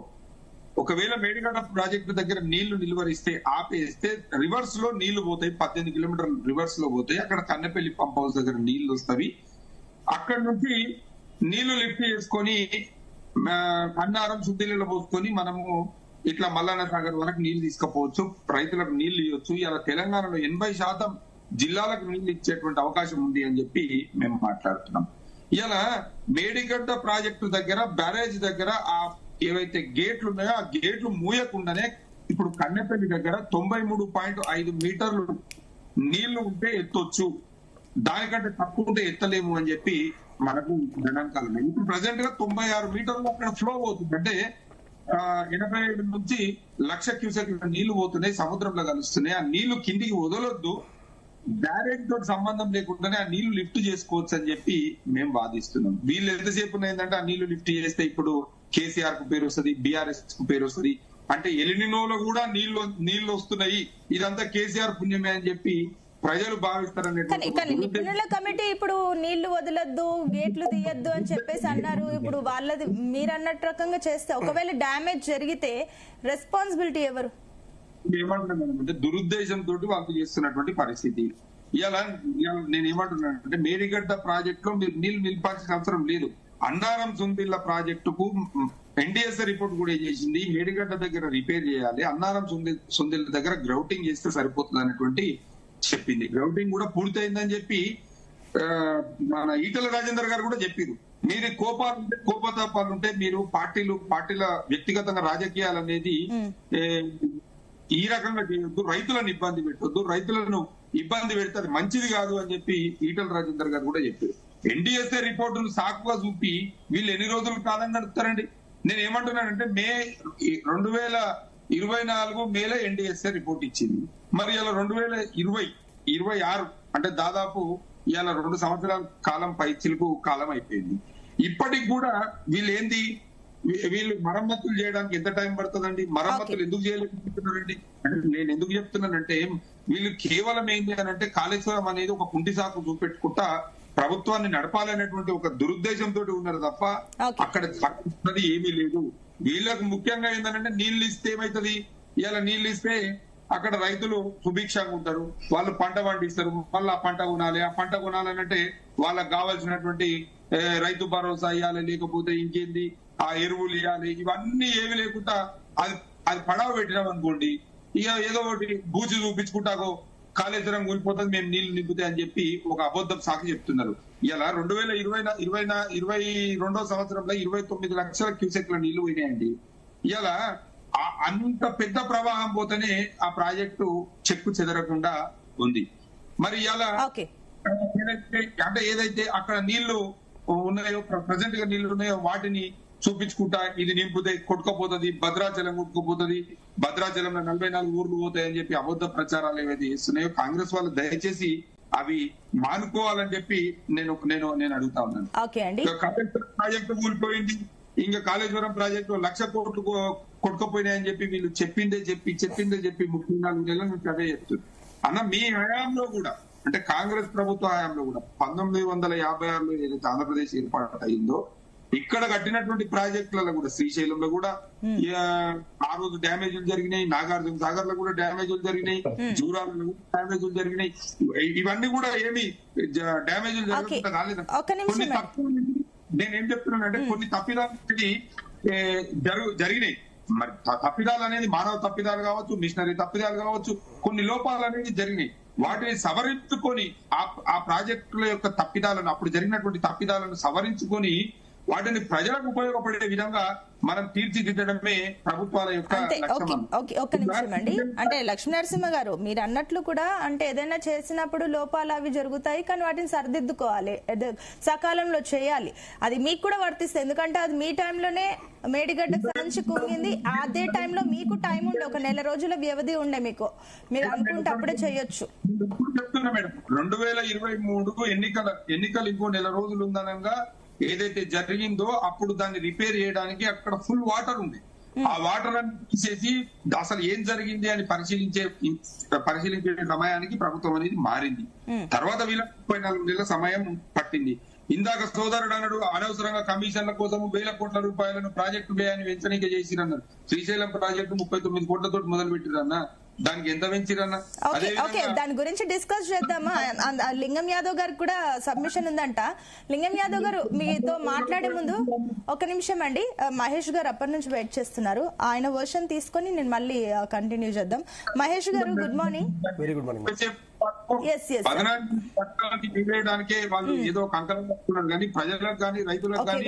[SPEAKER 2] ఒకవేళ మేడిగడ్డ ప్రాజెక్టు దగ్గర నీళ్లు నిలువరిస్తే ఆపేస్తే రివర్స్ లో నీళ్లు పోతాయి, 18 కిలోమీటర్లు రివర్స్ లో పోతాయి. అక్కడ కన్నెపల్లి పంప్ హౌస్ దగ్గర నీళ్లు వస్తాయి. అక్కడ నుంచి నీళ్లు లిఫ్ట్ చేసుకొని అన్నారం, సుద్దిలలో పోసుకొని మనము ఇట్లా మల్లన్న సాగర్ వరకు నీళ్లు తీసుకుపోవచ్చు, రైతులకు నీళ్లు ఇవ్వచ్చు. ఇలా తెలంగాణలో 80% జిల్లాలకు నీళ్లు ఇచ్చేటువంటి అవకాశం ఉంది అని చెప్పి మేము మాట్లాడుతున్నాం. ఇలా మేడిగడ్డ ప్రాజెక్టు దగ్గర, బ్యారేజ్ దగ్గర ఆ ఏవైతే గేట్లు ఉన్నాయో ఆ గేట్లు మూయకుండానే ఇప్పుడు కన్నెపల్లి దగ్గర 93.5 మీటర్లు నీళ్లు ఉంటే ఎత్తొచ్చు, దానికంటే తక్కువ ఉంటే ఎత్తలేము అని చెప్పి మనకు గణాంకాలు ఉన్నాయి. ఇప్పుడు ప్రజెంట్ గా 96 మీటర్లు అక్కడ ఫ్లో అవుతుంది. అంటే 87 నుంచి 1,00,000 క్యూసెక్ల నీళ్లు పోతున్నాయి, సముద్రంలో కలుస్తున్నాయి. ఆ నీళ్లు కిందికి వదలొద్దు, బ్యారేజ్ తోటి సంబంధం లేకుండానే ఆ నీళ్లు లిఫ్ట్ చేసుకోవచ్చు అని చెప్పి మేము వాదిస్తున్నాం. వీళ్ళు ఎంతసేపు ఉన్నాయంటే ఆ నీళ్లు లిఫ్ట్ చేస్తే ఇప్పుడు కేసీఆర్ కు పేరు వస్తుంది, బీఆర్ఎస్ కు పేరు వస్తుంది, అంటే ఎలినినోలో కూడా నీళ్లు వస్తున్నాయి, ఇదంతా కేసీఆర్ పుణ్యమే అని చెప్పి ప్రజలు భావిస్తారనే.
[SPEAKER 1] నిపుణుల కమిటీ ఇప్పుడు నీళ్లు వదలొద్దు, గేట్లు తీయొద్దు అని చెప్పేసి అన్నారు. ఇప్పుడు వాళ్ళది మీరు అన్నట్టు రకంగా చేస్తే ఒకవేళ డ్యామేజ్ జరిగితే రెస్పాన్సిబిలిటీ ఎవరు?
[SPEAKER 2] ఏమంటున్నానంటే దురుద్దేశంతో వాళ్ళు చేస్తున్నటువంటి పరిస్థితి. ఇలా నేను ఏమంటున్నానంటే మేడిగడ్డ ప్రాజెక్ట్ లో మీరు నీళ్లు నిలిపాల్సిన అవసరం లేదు. అన్నారం, సుందిల్ల ప్రాజెక్టుకు ఎన్డీఎస్ఏ రిపోర్ట్ కూడా చేసింది, మేడిగడ్డ దగ్గర రిపేర్ చేయాలి, అన్నారం, సుందిల్ల దగ్గర గ్రౌటింగ్ చేస్తే సరిపోతుంది అనేటువంటి చెప్పింది. గ్రౌటింగ్ కూడా పూర్తయిందని చెప్పి మన ఈటల రాజేందర్ గారు కూడా చెప్పారు. మీరు కోపతాపాలు ఉంటే మీరు పార్టీల వ్యక్తిగతంగా రాజకీయాలు అనేది ఈ రకంగా చేయొద్దు, రైతులను ఇబ్బంది పెట్టొద్దు, రైతులను ఇబ్బంది పెడితే అది మంచిది కాదు అని చెప్పి ఈటల రాజేందర్ గారు కూడా చెప్పారు. ఎన్డీఎస్ఏ రిపోర్టును సాకుగా చూపి వీళ్ళు ఎన్ని రోజులు కాలం నడుపుతారండి? నేను ఏమంటున్నానంటే 2024 మేలో ఎన్డీఎస్ఏ రిపోర్ట్ ఇచ్చింది. మరి ఇలా 2026 అంటే దాదాపు ఇవాళ 2 సంవత్సరాల కాలం పైచిలుకు కాలం అయిపోయింది. ఇప్పటికి కూడా వీళ్ళు మరమ్మతులు చేయడానికి ఎంత టైం పడుతుందండి? మరమ్మతులు ఎందుకు చేయలేకపోతున్నారండి? అంటే నేను ఎందుకు చెప్తున్నానంటే వీళ్ళు కేవలం ఏంటి అని అంటే కాళేశ్వరం అనేది ఒక కుంటి సాకు చూపెట్టుకుంటా ప్రభుత్వాన్ని నడపాలనేటువంటి ఒక దురుద్దేశంతో ఉన్నారు తప్ప అక్కడ ఏమీ లేదు. వీళ్ళకు ముఖ్యంగా ఏంటంటే నీళ్లు ఇస్తే ఏమైతుంది, ఇలా నీళ్లు ఇస్తే అక్కడ రైతులు సుభిక్షంగా ఉంటారు, వాళ్ళు పంట పండిస్తారు, మళ్ళీ ఆ పంట కొనాలి. ఆ పంట కొనాలనంటే వాళ్ళకు కావాల్సినటువంటి రైతు భరోసా ఇవ్వాలి, లేకపోతే ఇంకేంది ఆ ఎరువులు ఇవ్వాలి. ఇవన్నీ ఏమి లేకుండా అది పడవ పెట్టినాం అనుకోండి, ఇక ఏదో ఒకటి బూచి చూపించుకుంటాకో కాళేశ్వరం కూలిపోతుంది, మేము నీళ్లు నింపుతాయి అని చెప్పి ఒక అబద్ధం సాకు చెప్తున్నారు. ఇలా 2022 సంవత్సరంలో 29 లక్షల క్యూసెక్ల నీళ్లు పోయినాయండి. ఇలా అంత పెద్ద ప్రవాహం పోతేనే ఆ ప్రాజెక్టు చెక్కు చెదరకుండా ఉంది. మరి ఇలా అంటే ఏదైతే అక్కడ నీళ్లు ఉన్నాయో, ప్రజెంట్ గా నీళ్లు ఉన్నాయో వాటిని చూపించుకుంటా ఇది నింపుతే కొట్టుకపోతుంది, భద్రాచలం కొట్టుకుపోతుంది, భద్రాచలంలో 44 ఊర్లు పోతాయని చెప్పి అబద్ధ ప్రచారాలు ఏవైతే చేస్తున్నాయో కాంగ్రెస్ వాళ్ళు దయచేసి అవి మానుకోవాలని చెప్పి నేను అడుగుతా ఉన్నాను. కాళేశ్వరం ప్రాజెక్టు కూలిపోయింది, ఇంకా కాళేశ్వరం ప్రాజెక్టు 1,00,000 కోట్లు కొట్టుకుపోయినాయని చెప్పి వీళ్ళు చెప్పిందే చెప్పి 34 నెలల నుంచి అదే చెప్తున్నారు. అన్న మీ హయాంలో కూడా అంటే కాంగ్రెస్ ప్రభుత్వ హయాంలో కూడా 1956లో ఏదైతే ఆంధ్రప్రదేశ్ ఏర్పాటు అయిందో ఇక్కడ కట్టినటువంటి ప్రాజెక్టులలో కూడా శ్రీశైలంలో కూడా ఆ రోజు డ్యామేజ్లు జరిగినాయి, నాగార్జున సాగర్ లో కూడా డ్యామేజ్లు జరిగినాయి, జూరాలలో కూడా డ్యామేజ్లు జరిగినాయి. ఇవన్నీ కూడా ఏమి డ్యామేజ్లు జరగకుండా కాలేదు. కొన్ని తప్పులు నేనేం చెప్తున్నానంటే కొన్ని తప్పిదాలు జరిగినాయి. మరి తప్పిదాలు అనేది మానవ తప్పిదాలు కావచ్చు, మిషనరీ తప్పిదాలు కావచ్చు, కొన్ని లోపాలు అనేది జరిగినాయి. వాటిని సవరించుకొని ఆ ప్రాజెక్టుల యొక్క తప్పిదాలను, అప్పుడు జరిగినటువంటి తప్పిదాలను సవరించుకొని వాటిని ప్రజలకు ఉపయోగపడే విధంగా మనం తీర్చిదిద్దడమే ప్రభుత్వాల యొక్క లక్ష్యం.
[SPEAKER 1] ఒక్క నిమిషం అండి. అంటే లక్ష్మీనరసింహ గారు మీరు అన్నట్లు కూడా అంటే ఏదైనా చేసినప్పుడు లోపాలు అవి జరుగుతాయి, కానీ వాటిని సరిదిద్దుకోవాలి, సకాలంలో చేయాలి. అది మీకు కూడా వర్తిస్తుంది, ఎందుకంటే అది మీ టైంలోనే మేడిగడ్డకు సంబంధించి కుంగింది. అదే టైంలో మీకు టైం ఉండే, ఒక నెల రోజుల వ్యవధి ఉండే మీకు, మీరు అనుకుంటే అప్పుడే చేయొచ్చు.
[SPEAKER 2] చెప్తున్నా మేడం, 2023 ఎన్నికలు ఇంకో నెల రోజులు ఉందనగా ఏదైతే జరిగిందో అప్పుడు దాన్ని రిపేర్ చేయడానికి అక్కడ ఫుల్ వాటర్ ఉంది. ఆ వాటర్ అని తీసేసి అసలు ఏం జరిగింది అని పరిశీలించే సమయానికి ప్రభుత్వం అనేది మారింది. తర్వాత వీళ్ళకి 34 నెలల సమయం పట్టింది. ఇందాక సోదరుడు అన్నాడు అనవసరంగా కమిషన్ల కోసం వేల కోట్ల రూపాయలను ప్రాజెక్టు వ్యయాన్ని వెంచనీక చేసిరన్నారు. శ్రీశైలం ప్రాజెక్టు 39 కోట్లతో మొదలు పెట్టిరన్నా, దానికి ఎంత పెంచిరన్నా?
[SPEAKER 1] ఓకే, దాని గురించి డిస్కస్ చేద్దామా. లింగం యాదవ్ గారికి కూడా సబ్మిషన్ ఉందంట. లింగం యాదవ్ గారు మీతో మాట్లాడే ముందు ఒక నిమిషం అండి, మహేష్ గారు అప్పటి నుంచి వెయిట్ చేస్తున్నారు. ఆయన వర్షన్ తీసుకొని నేను మళ్ళీ కంటిన్యూ చేద్దాం. మహేష్ గారు good morning.
[SPEAKER 4] Very good morning.
[SPEAKER 2] పదనానికి వాళ్ళు ఏదో కంకణం కట్టుకున్నారు కానీ ప్రజలకు కానీ రైతులకు కానీ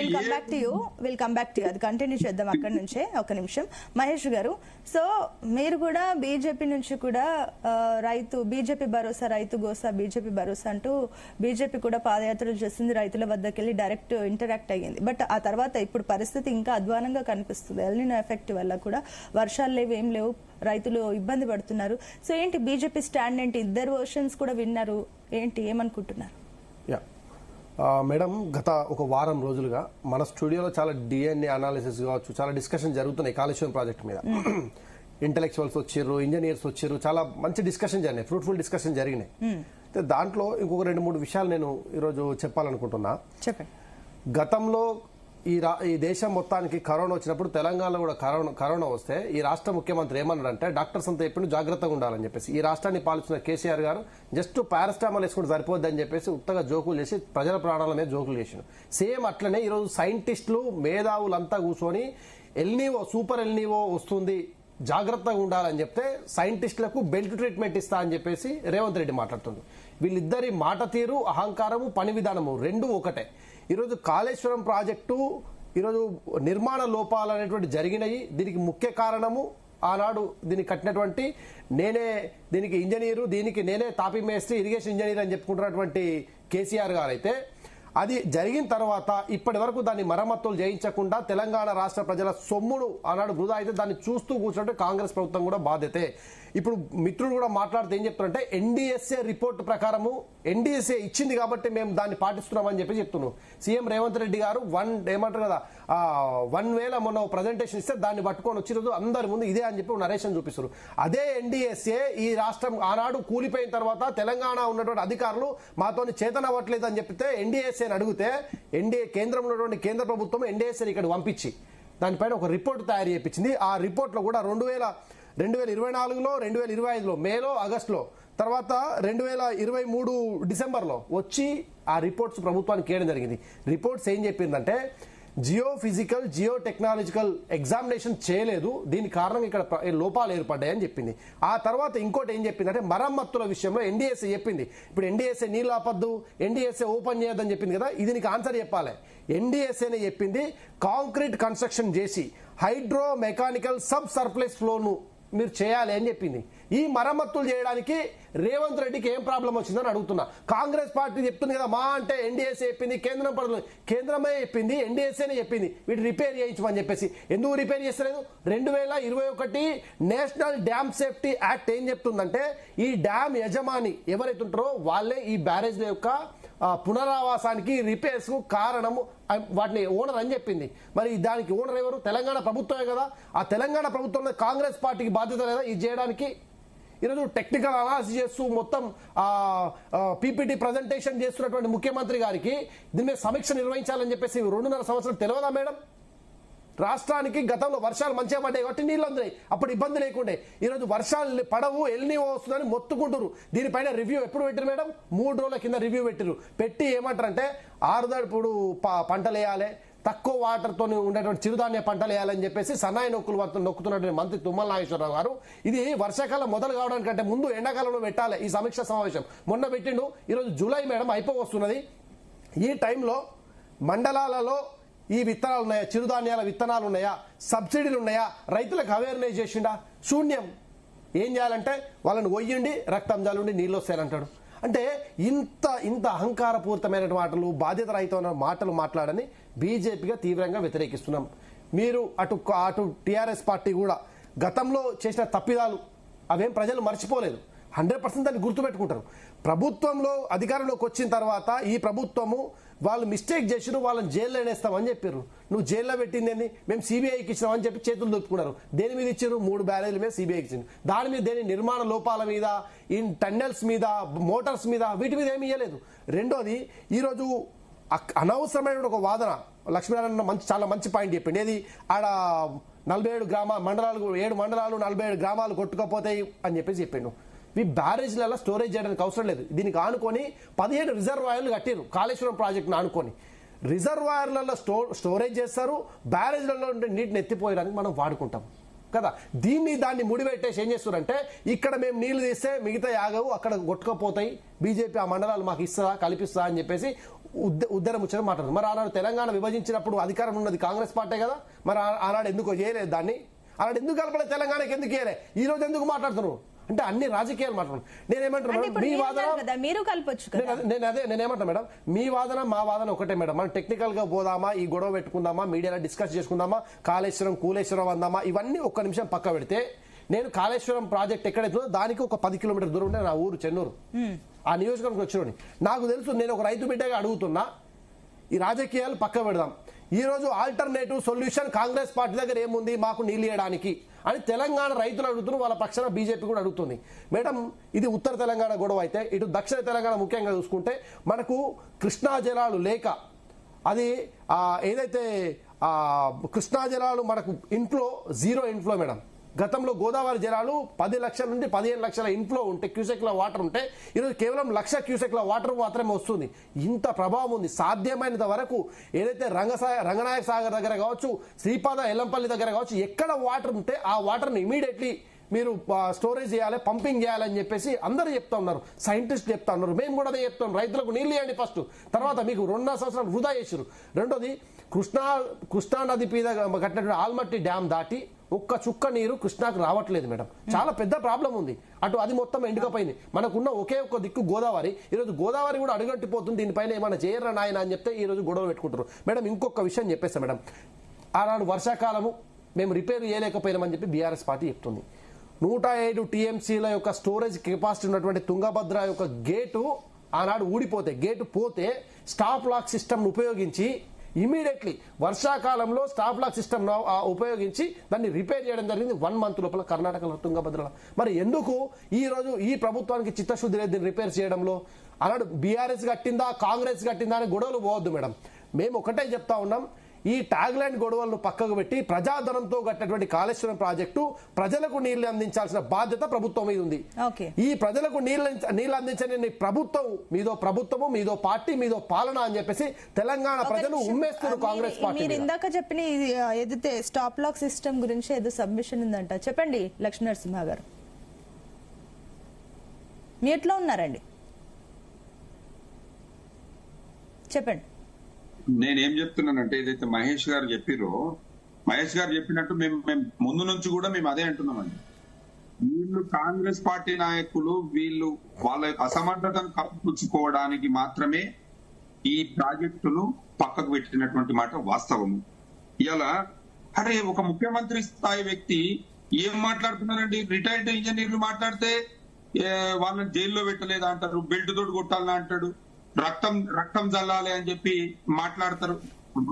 [SPEAKER 1] will come back to you. అది కంటిన్యూ చేద్దాం అక్కడి నుంచే. ఒక నిమిషం మహేష్ గారు. సో మీరు కూడా బీజేపీ నుంచి కూడా బీజేపీ భరోసా, రైతు గోసా, బీజేపీ భరోసా అంటూ బీజేపీ కూడా పాదయాత్రలు చేసింది, రైతుల వద్దకు వెళ్ళి డైరెక్ట్ ఇంటరాక్ట్ అయ్యింది. బట్ ఆ తర్వాత ఇప్పుడు పరిస్థితి ఇంకా అధ్వానంగా కనిపిస్తుంది. ఎల్నినో ఎఫెక్ట్ వల్ల కూడా వర్షాలు లేవు, ఏం లేవు, రైతులు ఇబ్బంది పడుతున్నారు. సో ఏంటి బీజేపీ స్టాండ్ ఏంటి? ఇద్దరు వర్షన్స్ కూడా విన్నారు, ఏంటి ఏమనుకుంటున్నారు?
[SPEAKER 4] మేడం, గత ఒక వారం రోజులుగా మన స్టూడియోలో చాలా డిఎన్ఏ అనాలిసిస్ కావచ్చు, చాలా డిస్కషన్ జరుగుతున్నాయి కాళేశ్వరం ప్రాజెక్ట్ మీద. ఇంటెలెక్చువల్స్ వచ్చారు, ఇంజనీర్స్ వచ్చారు, చాలా మంచి డిస్కషన్ జరిగినాయి, ఫ్రూట్ఫుల్ డిస్కషన్ జరిగినాయి. దాంట్లో ఇంకొక 2-3 విషయాలు నేను ఈరోజు చెప్పాలనుకుంటున్నా.
[SPEAKER 1] చెప్పండి.
[SPEAKER 4] గతంలో ఈ దేశం మొత్తానికి కరోనా వచ్చినప్పుడు తెలంగాణలో కూడా కరోనా వస్తే ఈ రాష్ట్ర ముఖ్యమంత్రి ఏమన్నాడంటే డాక్టర్స్ అంతా ఎప్పుడు జాగ్రత్తగా ఉండాలని చెప్పేసి, ఈ రాష్ట్రాన్ని పాలిస్తున్న కేసీఆర్ గారు జస్ట్ పారాస్టామాల్ వేసుకుంటే సరిపోద్దని చెప్పేసి ఉత్తగా జోకులు చేసి ప్రజల ప్రాణాల మీద జోకులు చేసాడు. సేమ్ అట్లనే ఈరోజు సైంటిస్టులు మేధావులంతా కూర్చొని ఎల్నివో, సూపర్ ఎల్నివో వస్తుంది, జాగ్రత్తగా ఉండాలని చెప్తే సైంటిస్టులకు బెల్ట్ ట్రీట్మెంట్ ఇస్తా అని చెప్పేసి రేవంత్ రెడ్డి మాట్లాడుతుంది. వీళ్ళిద్దరి మాట తీరు, అహంకారము, పని విధానము రెండూ ఒకటే. ఈరోజు కాళేశ్వరం ప్రాజెక్టు ఈరోజు నిర్మాణ లోపాలు అనేటువంటి జరిగినాయి. దీనికి ముఖ్య కారణము ఆనాడు దీన్ని కట్టినటువంటి దీనికి ఇంజనీరు, దీనికి నేనే తాపీ మేస్త్రి, ఇరిగేషన్ ఇంజనీర్ అని చెప్పుకుంటున్నటువంటి కేసీఆర్ గారు అయితే అది జరిగిన తర్వాత ఇప్పటి వరకు దాన్ని మరమ్మతులు చేయించకుండా తెలంగాణ రాష్ట్ర ప్రజల సొమ్మును ఆనాడు వృధా అయితే దాన్ని చూస్తూ కూర్చుంటే కాంగ్రెస్ ప్రభుత్వం కూడా బాధ్యతే. ఇప్పుడు మిత్రుడు కూడా మాట్లాడితే ఏం చెప్తారంటే ఎన్డీఎస్ఏ రిపోర్ట్ ప్రకారము ఎన్డీఎస్ఏ ఇచ్చింది కాబట్టి మేము దాన్ని పాటిస్తున్నామని చెప్పి చెప్తున్నాం. సీఎం రేవంత్ రెడ్డి గారు ఏమంటారు కదా, 1,000 మొన్న ప్రజెంటేషన్ ఇస్తే దాన్ని పట్టుకొని వచ్చి రోజు అందరి ముందు ఇదే అని చెప్పి నరేషన్ చూపిస్తారు. అదే ఎన్డీఎస్ఏ ఈ రాష్ట్రం ఆనాడు కూలిపోయిన తర్వాత తెలంగాణ ఉన్నటువంటి అధికారులు మాతోని చేతనవ్వట్లేదు అని చెప్పితే ఎన్డీఎస్ఏని అడిగితే కేంద్రంలో ఉన్నటువంటి కేంద్ర ప్రభుత్వం ఎన్డీఎస్ఏని ఇక్కడ పంపించి దానిపైన ఒక రిపోర్ట్ తయారు చేయించింది. ఆ రిపోర్ట్లో కూడా 2024లో, 2025లో మేలో, ఆగస్టులో, తర్వాత 2023 డిసెంబర్లో వచ్చి ఆ రిపోర్ట్స్ ప్రభుత్వానికి ఇవ్వడం జరిగింది. రిపోర్ట్స్ ఏం చెప్పిందంటే జియోఫిజికల్, జియోటెక్నాలజికల్ ఎగ్జామినేషన్ చేయలేదు, దీని కారణంగా ఇక్కడ లోపాలు ఏర్పడ్డాయని చెప్పింది. ఆ తర్వాత ఇంకోటి ఏం చెప్పిందంటే మరమ్మతుల విషయంలో ఎన్డీఎస్ఏ చెప్పింది. ఇప్పుడు ఎన్డీఎస్ఏ నీళ్ళు ఆపద్దు, ఎన్డీఎస్ఏ ఓపెన్ చేయొద్దని చెప్పింది కదా, ఇది నీకు ఆన్సర్ చెప్పాలి. ఎన్డీఎస్ఏనే చెప్పింది కాంక్రీట్ కన్స్ట్రక్షన్ చేసి హైడ్రో మెకానికల్ సబ్ సర్ప్లస్ ఫ్లోను మీరు చేయాలి అని చెప్పింది. ఈ మరమ్మతులు చేయడానికి రేవంత్ రెడ్డికి ఏం ప్రాబ్లం వచ్చిందని అడుగుతున్నా. కాంగ్రెస్ పార్టీ చెప్తుంది కదా, మా అంటే ఎన్డీఎస్ఏ చెప్పింది, కేంద్రమే చెప్పింది, ఎన్డీఎస్ఏనే చెప్పింది వీటి రిపేర్ చేయించమని చెప్పేసి. ఎందుకు రిపేర్ చేస్తలేదు? 2021 నేషనల్ డ్యామ్ సేఫ్టీ యాక్ట్ ఏం చెప్తుందంటే ఈ డ్యామ్ యజమాని ఎవరైతే ఉంటారో వాళ్ళే ఈ బ్యారేజ్ల యొక్క పునరావాసానికి, రిపేర్స్ కు కారణము, వాటిని ఓనర్ అని చెప్పింది. మరి దానికి ఓనర్ ఎవరు? తెలంగాణ ప్రభుత్వమే కదా. ఆ తెలంగాణ ప్రభుత్వంలో కాంగ్రెస్ పార్టీకి బాధ్యత లేదా ఇది చేయడానికి? ఈరోజు టెక్నికల్ అనాలిసిస్ చేస్తూ మొత్తం పీపీటీ ప్రజెంటేషన్ చేస్తున్నటువంటి ముఖ్యమంత్రి గారికి దీని మీద సమీక్ష నిర్వహించాలని చెప్పేసి 2.5 సంవత్సరాలు తెలియదా మేడం? రాష్ట్రానికి గతంలో వర్షాలు మంచిగా పడ్డాయి కాబట్టి నీళ్ళు అందినాయి, అప్పుడు ఇబ్బంది లేకుండే. ఈరోజు వర్షాలు పడవు, ఎల్నినో వస్తుందని మొత్తుకుంటారు. దీనిపైన రివ్యూ ఎప్పుడు పెట్టారు మేడం? 3 రోజుల కింద రివ్యూ పెట్టారు. పెట్టి ఏమంటారంటే ఆరుదడుపుడు పంటలు వేయాలి, తక్కువ వాటర్ తో ఉండేటువంటి చిరుధాన్య పంటలు వేయాలని చెప్పేసి సన్నాయి నొక్కుతున్నటువంటి మంత్రి తుమ్మల నాగేశ్వరరావు గారు ఇది వర్షాకాలం మొదలు కావడానికంటే ముందు ఎండాకాలంలో పెట్టాలి ఈ సమీక్ష సమావేశం. మొన్న పెట్టిండు. ఈరోజు జూలై మేడం అయిపోవస్తున్నది. ఈ టైంలో మండలాలలో ఈ విత్తనాలు ఉన్నాయా, చిరుధాన్యాల విత్తనాలు ఉన్నాయా, సబ్సిడీలు ఉన్నాయా, రైతులకు అవేర్నెస్ చేసిండా? శూన్యం. ఏం చేయాలంటే వాళ్ళని ఒయ్యండి, రక్తం జాలుండి, నీళ్ళు వస్తాయంటాడు. అంటే ఇంత అహంకారపూరితమైన మాటలు, బాధ్యత రహితమైన మాటలు మాట్లాడని బీజేపీగా తీవ్రంగా వ్యతిరేకిస్తున్నాం. మీరు అటు టీఆర్ఎస్ పార్టీ కూడా గతంలో చేసిన తప్పిదాలు అవేం ప్రజలు మర్చిపోలేదు. 100% దాన్ని గుర్తుపెట్టుకుంటారు. ప్రభుత్వంలో అధికారంలోకి వచ్చిన తర్వాత ఈ ప్రభుత్వము వాళ్ళు మిస్టేక్ చేసిరు, వాళ్ళని జైల్లో వేస్తామని చెప్పారు. నువ్వు జైల్లో పెట్టింది ఏంది? మేము సిబిఐకి ఇచ్చినామని చెప్పి చేతులు దొప్పుకున్నారు. దేని మీద ఇచ్చారు? 3 బ్యారేజ్ల మీద సిబిఐకి ఇచ్చింది. దాని మీద దేని నిర్మాణ లోపాల మీద, ఈ టన్నెల్స్ మీద, మోటార్స్ మీద, వీటి మీద ఏమి ఇవ్వలేదు. రెండోది, ఈరోజు అనవసరమైన ఒక వాదన లక్ష్మీనారాయణ చాలా మంచి పాయింట్ చెప్పింది. ఏది ఆడ 47 మండలాలు 7 మండలాలు 47 గ్రామాలు కొట్టుకపోతాయి అని చెప్పేసి చెప్పిండు. ఈ బ్యారేజ్లలో స్టోరేజ్ చేయడానికి అవసరం లేదు. దీనికి ఆనుకొని 17 రిజర్వాయర్లు కట్టారు కాళేశ్వరం ప్రాజెక్టును ఆనుకొని. రిజర్వాయర్లలో స్టోరేజ్ చేస్తారు, బ్యారేజ్లలో ఉండే నీటిని ఎత్తిపోయడానికి మనం వాడుకుంటాం కదా. దాన్ని ముడిపెట్టేసి ఏం చేస్తారంటే ఇక్కడ మేము నీళ్లు తీస్తే మిగతా ఆగవు, అక్కడ కొట్టుకపోతాయి, బీజేపీ ఆ మండలాలు మాకు ఇస్తుందా, కల్పిస్తుందా అని చెప్పేసి ఉద్దరం ముచ్చట మాట్లాడదు. మరి ఆనాడు తెలంగాణ విభజించినప్పుడు అధికారం ఉన్నది కాంగ్రెస్ పార్టీ కదా. మరి ఆనాడు ఎందుకు చేయలేదు దాన్ని? ఆనాడు ఎందుకు కలపలేదు? తెలంగాణకి ఎందుకు చేయలే? ఈ రోజు ఎందుకు మాట్లాడుతున్నారు అంటే అన్ని రాజకీయాలు మాట్లాడుతున్నాను. నేనేమంటున్నా మీ వాదన మీరు కలపొచ్చు. నేనేమంటా మేడం, మీ వాదన మా వాదన ఒకటే మేడం. మనం టెక్నికల్ గా పోదామా, ఈ గొడవ పెట్టుకుందామా, మీడియాలో డిస్కస్ చేసుకుందామా, కూలేశ్వరం అందామా, ఇవన్నీ ఒక్క నిమిషం పక్క పెడితే, నేను కాళేశ్వరం ప్రాజెక్ట్ ఎక్కడైతుందో దానికి ఒక 10 కిలోమీటర్ దూరం ఉంటే నా ఊరు చెన్నూరు. ఆ నియోజకవర్గం వచ్చిన నాకు తెలుసు. నేను ఒక రైతు బిడ్డగా అడుగుతున్నా, ఈ రాజకీయాలు పక్క పెడదాం. ఈ రోజు ఆల్టర్నేటివ్ సొల్యూషన్ కాంగ్రెస్ పార్టీ దగ్గర ఏముంది మాకు నీళ్ళు ఇవ్వడానికి అని తెలంగాణ రైతులు అడుగుతున్నారు. వాళ్ళ పక్షాన బీజేపీ కూడా అడుగుతుంది. మేడం, ఇది ఉత్తర తెలంగాణ గొడవ అయితే, ఇటు దక్షిణ తెలంగాణ ముఖ్యంగా చూసుకుంటే మనకు కృష్ణా జలాలు లేక, అది ఏదైతే కృష్ణా జలాలు మనకు జీరో ఇన్ఫ్లో మేడం. గతంలో గోదావరి జలాలు 10 లక్షల నుండి 15 లక్షల ఇన్ఫ్లో ఉంటే, క్యూసెక్ల వాటర్ ఉంటే, ఈరోజు కేవలం 1,00,000 క్యూసెక్ల వాటర్ మాత్రమే వస్తుంది. ఇంత ప్రభావం ఉంది. సాధ్యమైనంత వరకు ఏదైతే రంగనాయక సాగర్ దగ్గర కావచ్చు, శ్రీపాద ఎల్లంపల్లి దగ్గర కావచ్చు, ఎక్కడ వాటర్ ఉంటే ఆ వాటర్ని ఇమీడియట్లీ మీరు స్టోరేజ్ చేయాలి, పంపింగ్ చేయాలని చెప్పేసి అందరూ చెప్తా ఉన్నారు. సైంటిస్ట్ చెప్తా ఉన్నారు. మేము కూడా అదే చెప్తాం. రైతులకు నీళ్ళు ఇవ్వండి ఫస్ట్, తర్వాత మీకు 2.5 సంవత్సరాలు వృధా చేసారు. రెండోది, కృష్ణా నది మీద కట్టినటువంటి ఆల్మట్టి డ్యామ్ దాటి ఒక్క చుక్క నీరు కృష్ణాకు రావట్లేదు మేడం. చాలా పెద్ద ప్రాబ్లం ఉంది. అటు అది మొత్తం ఎండుకపోయింది. మనకున్న ఒకే ఒక్క దిక్కు గోదావరి. ఈరోజు గోదావరి కూడా అడుగట్టిపోతుంది. దీనిపైన ఏమైనా చేయరా నాయన అని చెప్తే ఈ రోజు గొడవలు పెట్టుకుంటారు. మేడం, ఇంకొక విషయం చెప్పేస్తా మేడం. ఆనాడు వర్షాకాలము మేము రిపేర్ చేయలేకపోయినామని చెప్పి బీఆర్ఎస్ పార్టీ చెప్తుంది. 105 టీఎంసీల యొక్క స్టోరేజ్ కెపాసిటీ ఉన్నటువంటి తుంగభద్ర యొక్క గేటు ఆనాడు ఊడిపోతే, గేటు పోతే స్టాప్ లాక్ సిస్టమ్ ఉపయోగించి ఇమీడియట్లీ వర్షాకాలంలో స్టాప్ లాక్ సిస్టమ్ ఉపయోగించి దాన్ని రిపేర్ చేయడం జరిగింది 1 మంత్ లోపల కర్ణాటకలో తుంగభద్రలో. మరి ఎందుకు ఈ రోజు ఈ ప్రభుత్వానికి చిత్తశుద్ధి లేదు దీన్ని రిపేర్ చేయడంలో? అన్నాడు బీఆర్ఎస్ కట్టిందా, కాంగ్రెస్ కట్టిందా అని గొడవలు పోవద్దు మేడం. మేము ఒకటే చెప్తా ఉన్నాం, ఈ ట్యాగ్ లైన్ గొడవలను పక్కకు పెట్టి ప్రజాధనంతో కట్టినటువంటి కాళేశ్వరం ప్రాజెక్టు ప్రజలకు నీళ్లు అందించాల్సిన బాధ్యత ప్రభుత్వం మీద ఉంది. ఈ ప్రజలకు నీళ్లు అందించని ప్రభుత్వము మీదో పార్టీ మీదో పాలన అని చెప్పేసి తెలంగాణ ప్రజలు ఉమ్మేస్తున్నారు కాంగ్రెస్ పార్టీ.
[SPEAKER 1] మీరు ఇందాక చెప్పిన ఏదైతే స్టాప్ లాక్ సిస్టమ్ గురించి ఏదో సబ్మిషన్ ఉందంట, చెప్పండి లక్ష్మీనరసింహ గారు. మీ ఎట్లా ఉన్నారండి, చెప్పండి.
[SPEAKER 2] నేనేం చెప్తున్నానంటే, ఏదైతే మహేష్ గారు చెప్పినట్టు మేము ముందు నుంచి కూడా మేము అదే అంటున్నామండి. వీళ్ళు కాంగ్రెస్ పార్టీ నాయకులు వీళ్ళు వాళ్ళ అసమర్థతను కప్పుపుచ్చుకోవడానికి మాత్రమే ఈ ప్రాజెక్టును పక్కకు పెట్టినటువంటి మాట వాస్తవము. ఇలా అరే ఒక ముఖ్యమంత్రి స్థాయి వ్యక్తి ఏం మాట్లాడుతున్నారండి? రిటైర్డ్ ఇంజనీర్లు మాట్లాడితే వాళ్ళని జైల్లో పెట్టలేదా అంటారు, బెల్ట్ తోటి కొట్టాలని అంటాడు, రక్తం జల్లాలి అని చెప్పి మాట్లాడతారు.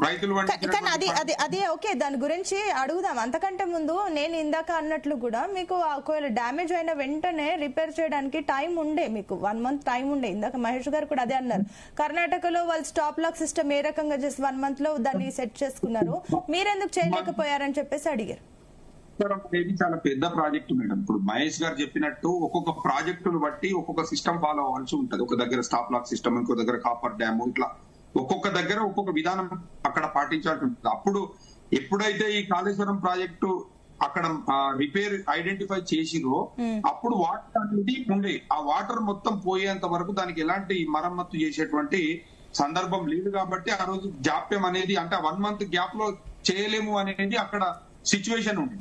[SPEAKER 2] రైతులు
[SPEAKER 1] కానీ అది ఓకే, దాని గురించి అడుగుదాం. అంతకంటే ముందు నేను ఇందాక అన్నట్లు కూడా మీకు ఒకవేళ డ్యామేజ్ అయిన వెంటనే రిపేర్ చేయడానికి టైం ఉండే, మీకు 1 month టైం ఉండే. ఇందాక మహేష్ గారు కూడా అదే అన్నారు. కర్ణాటకలో వాళ్ళు స్టాప్ లాక్ సిస్టమ్ ఏ రకంగా చేసి 1 month లో దాన్ని సెట్ చేసుకున్నారు, మీరెందుకు చేయలేకపోయారని చెప్పేసి అడిగారు.
[SPEAKER 2] ఇది చాలా పెద్ద ప్రాజెక్ట్ మేడం. ఇప్పుడు మహేష్ గారు చెప్పినట్టు ఒక్కొక్క ప్రాజెక్టును బట్టి ఒక్కొక్క సిస్టమ్ ఫాలో అవ్వాల్సి ఉంటది. ఒక దగ్గర స్టాప్ లాక్ సిస్టమ్, ఇంకో దగ్గర కాపర్ డ్యామ్, ఇట్లా ఒక్కొక్క దగ్గర ఒక్కొక్క విధానం అక్కడ పాటించాల్సి ఉంటుంది. అప్పుడు ఎప్పుడైతే ఈ కాళేశ్వరం ప్రాజెక్టు అక్కడ రిపేర్ ఐడెంటిఫై చేసిరో అప్పుడు వాటర్ అనేది ఉండే, ఆ వాటర్ మొత్తం పోయేంత వరకు దానికి ఎలాంటి మరమ్మత్తు చేసేటువంటి సందర్భం లేదు. కాబట్టి ఆ రోజు జాప్యం అనేది అంటే 1 month గ్యాప్ లో చేయలేము అనేది అక్కడ సిచ్యువేషన్ ఉంది.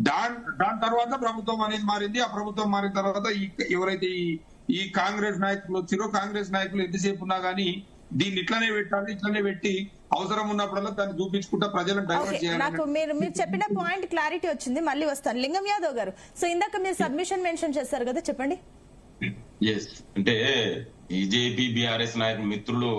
[SPEAKER 2] దాని తర్వాత ప్రభుత్వం అనేది మారింది. ఆ ప్రభుత్వం మారిన తర్వాత ఎవరైతే ఈ కాంగ్రెస్ నాయకులు వచ్చిరో, కాంగ్రెస్ నాయకులు ఎంతసేపు ఉన్నా గానీ దీన్ని ఇట్లనే పెట్టాలి, ఇట్లనే పెట్టి అవసరం ఉన్నప్పుడల్లా దాన్ని చూపించుకుంటా ప్రజలను డైవర్ట్ చేయాలి.
[SPEAKER 1] నాకు మీరు చెప్పిన పాయింట్ క్లారిటీ వచ్చింది, మళ్ళీ వస్తాను. లింగం యాదవ్ గారు, సో ఇందాక మీరు సబ్మిషన్ మెన్షన్ చేస్తారు కదా, చెప్పండి.
[SPEAKER 3] అంటే బీజేపీ బీఆర్ఎస్ నాయకులు మిత్రులు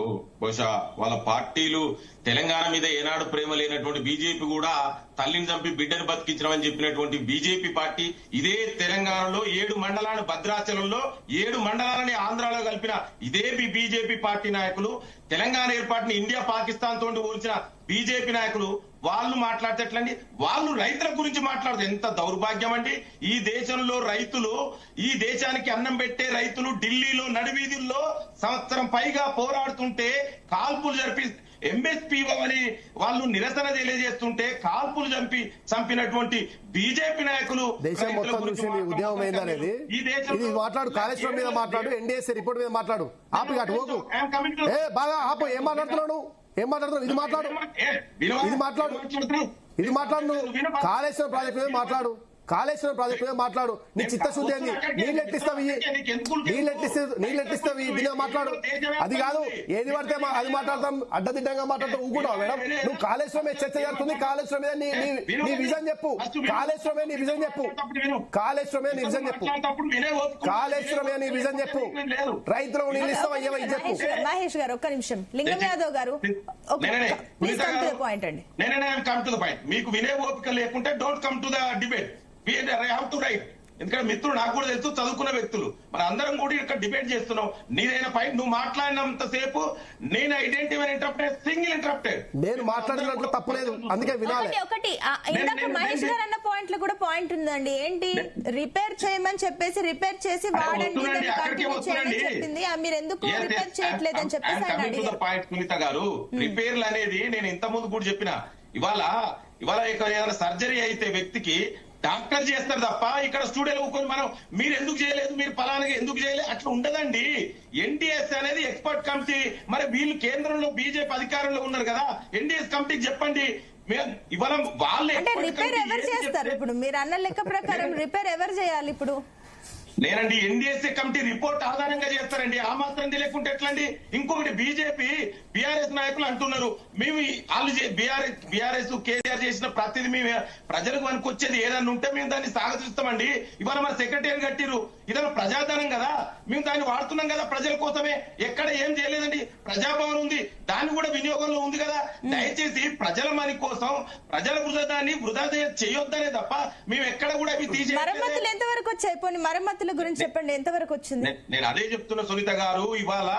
[SPEAKER 3] బహుశా వాళ్ళ పార్టీలు తెలంగాణ మీద ఏనాడు ప్రేమ లేనటువంటి బీజేపీ కూడా తల్లిని చంపి బిడ్డను బతికించడం చెప్పినటువంటి బీజేపీ పార్టీ ఇదే తెలంగాణలో 7 మండలాలను భద్రాచలంలో 7 మండలాలని ఆంధ్రాలో కలిపిన ఇదే బీజేపీ పార్టీ నాయకులు తెలంగాణ ఏర్పాటుని ఇండియా పాకిస్తాన్ తోటి పోల్చిన బీజేపీ నాయకులు వాళ్ళు మాట్లాడేటట్లండి. వాళ్ళు రైతుల గురించి మాట్లాడుతూ ఎంత దౌర్భాగ్యం అండి. ఈ దేశంలో రైతులు, ఈ దేశానికి అన్నం పెట్టే రైతులు ఢిల్లీలో నడివీధుల్లో సంవత్సరం పైగా పోరాడుతుంటే కాల్పులు జరిపి ఎంఎస్పీ అని వాళ్ళు నిరసన తెలియజేస్తుంటే కాల్పులు చంపినటువంటి బీజేపీ నాయకులు
[SPEAKER 4] దేశం మొత్తం చూసి ఉద్యమం ఏందనేది ఇది మాట్లాడు. కాళేశ్వరం మీద మాట్లాడు, ఎన్డీఎస్సీ రిపోర్ట్ మీద మాట్లాడు. ఆపు అటు పోకు, బాగా ఆపు. ఏం మాట్లాడుతున్నాడు, ఏం మాట్లాడుతున్నావు? ఇది మాట్లాడు, ఇది మాట్లాడు. నువ్వు కాళేశ్వరం ప్రాజెక్ట్ మీద మాట్లాడు, కాళేశ్వరం ప్రాజెక్ట్ మీద మాట్లాడు. నీ చిత్తశుద్ధి ఏంది? నీళ్ళు ఎట్టిస్తావు దీని మాట్లాడు. అది కాదు, ఏది పడితే అది మాట్లాడతాం, అడ్డదిడ్డంగా మాట్లాడతాం. ఊకుంటావు మేడం. నువ్వు కాళేశ్వరం మీద చర్చ జరుగుతుంది, కాళేశ్వరం మీద నీ విజన్ చెప్పు, కాళేశ్వరం మీద నీ విజన్ చెప్పు, కాళేశ్వరం మీద నీ విజన్ చెప్పు, కాళేశ్వరం మీద నీ విజన్ చెప్పు. రైతులకు నీళ్ళు ఇస్తావా ఇవ్వవా ఇది చెప్పు.
[SPEAKER 1] మహేష్ గారు ఒక్క నిమిషం. లింగం యాదవ్ గారు పాయింట్ అండి.
[SPEAKER 3] మీకు వినే ఓపిక లేకుంటే don't come to the debate. ఎందుకంటే మిత్రులు నాకు కూడా తెలుసు, చదువుకున్న వ్యక్తులు, మన అందరం కూడా ఇక్కడ డిబేట్ చేస్తున్నాం. నీదైన పాయింట్ నువ్వు మాట్లాడినంత సేపు నేను ఐడెంటిఫై ఇంటరప్టెడ్, సింగిల్ ఇంటరప్టెడ్.
[SPEAKER 4] నేను మాట్లాడినట్లు తప్పలేదు, అందుకే వినాలి.
[SPEAKER 1] ఒకటి ఇందాక మహేష్ గారు అన్న పాయింట్ లో కూడా పాయింట్ ఉందండి. ఏంటి, రిపేర్ చేయమని చెప్పేసి రిపేర్ చేసి వాడండి చెప్పింది, మీరు ఎందుకు రిపేర్ చేయట్లేదని చెప్పేసి ఆయన అడిగారు.
[SPEAKER 3] పాయింట్ సునీత గారు, రిపేర్లు అనేది నేను ఇంత ముందు కూడా చెప్పిన, ఇవాళ ఏదైనా సర్జరీ అయితే వ్యక్తికి డాక్టర్ చేస్తారు తప్ప ఇక్కడ స్టూడియోలో కూర్చొని మనం మీరు ఎందుకు చేయలేదు, మీరు ఫలానాగా ఎందుకు చేయలేదు అట్లా ఉండదండి. ఎన్డీఎస్ అనేది ఎక్స్పర్ట్ కమిటీ. మరి వీళ్ళు కేంద్రంలో బీజేపీ అధికారంలో ఉన్నారు కదా, ఎన్డీఎస్ కమిటీకి చెప్పండి. ఇవాళ వాళ్ళే
[SPEAKER 1] రిపేర్ ఎవరు చేస్తారు? ఇప్పుడు మీరు అన్న లెక్క ప్రకారం రిపేర్ ఎవరు చేయాలి ఇప్పుడు?
[SPEAKER 3] నేనండి ఎన్డీఎస్ఏ కమిటీ రిపోర్ట్ ఆధారంగా చేస్తారండి. ఆ మాత్రం తెలియకుంటే ఎట్లండి? ఇంకొకటి బీజేపీ బీఆర్ఎస్ నాయకులు అంటున్నారు మేము వాళ్ళు బీఆర్ఎస్ కేసీఆర్ చేసిన ప్రతిదీ మేము ప్రజలకు మనకు వచ్చేది ఏదన్నా ఉంటే మేము దాన్ని స్వాగతిస్తామండి. ఇవాళ మన సెక్రటరీ కట్టిరు, ఇదన్నా ప్రజాధనం కదా, మేము దాన్ని వాడుతున్నాం కదా ప్రజల కోసమే. ఎక్కడ ఏం చేయలేదండి, ప్రజాభవన్ ఉంది, దాన్ని కూడా వినియోగంలో ఉంది కదా. దయచేసి ప్రజల మని కోసం ప్రజల వృధాన్ని వృధా చేయొద్దనే తప్ప మేము ఎక్కడ కూడా అవి తీసే.
[SPEAKER 1] మరమ్మతులు ఎంతవరకు వచ్చాయి? పోనీ మరమ్మతుల గురించి చెప్పండి, ఎంతవరకు వచ్చింది?
[SPEAKER 3] నేను అదే చెప్తున్నా సునీత గారు. ఇవాళ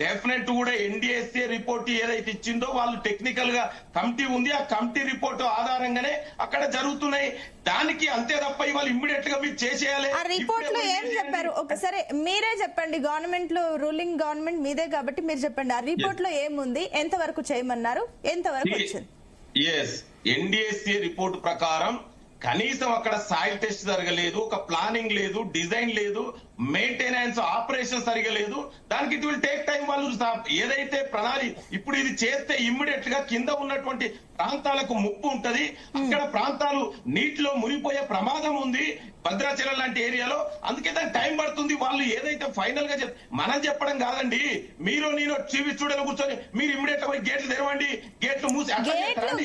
[SPEAKER 3] డెఫినెట్ కూడా ఎన్డీఎస్ఏ రిపోర్ట్ ఏదైతే ఇచ్చిందో వాళ్ళు టెక్నికల్ గా కమిటీ ఉంది, ఆ కమిటీ రిపోర్ట్ ఆధారంగానే అక్కడ జరుగుతున్నాయి. దానికి అంతే తప్ప ఇవాళ ఇమ్మీడియట్ గా మీరు చేసేయాలి.
[SPEAKER 1] ఆ రిపోర్ట్ లో ఏం చెప్పారు ఒకసారి మీరే చెప్పండి. గవర్నమెంట్ లో రూలింగ్ గవర్నమెంట్ మీదే కాబట్టి మీరు చెప్పండి, ఆ రిపోర్ట్ లో ఏముంది, ఎంతవరకు చేయమన్నారు, ఎంతవరకు వచ్చింది?
[SPEAKER 3] ఎన్డీఎస్ఏ రిపోర్ట్ ప్రకారం కనీసం అక్కడ సాయిల్ టెస్ట్ జరగలేదు, ఒక ప్లానింగ్ లేదు, డిజైన్ లేదు, మెయింటెనెన్స్ ఆపరేషన్ సరిగా లేదు. దానికి ఇట్ విల్ టేక్ టైం. వాళ్ళు ఏదైతే ప్రణాళి ఇప్పుడు ఇది చేస్తే ఇమ్మీడియట్ గా కింద ఉన్నటువంటి ప్రాంతాలకు ముప్పు ఉంటది, అక్కడ ప్రాంతాలు నీటిలో మునిగిపోయే ప్రమాదం ఉంది భద్రాచలం లాంటి ఏరియాలో. అందుకే దానికి టైం పడుతుంది. వాళ్ళు ఏదైతే ఫైనల్ గా మనం చెప్పడం కాదండి, మీరు నేను టీవీ స్టూడియోలో కూర్చొని మీరు ఇమ్మీడియట్ గా గేట్లు తెరవండి, గేట్లు మూసి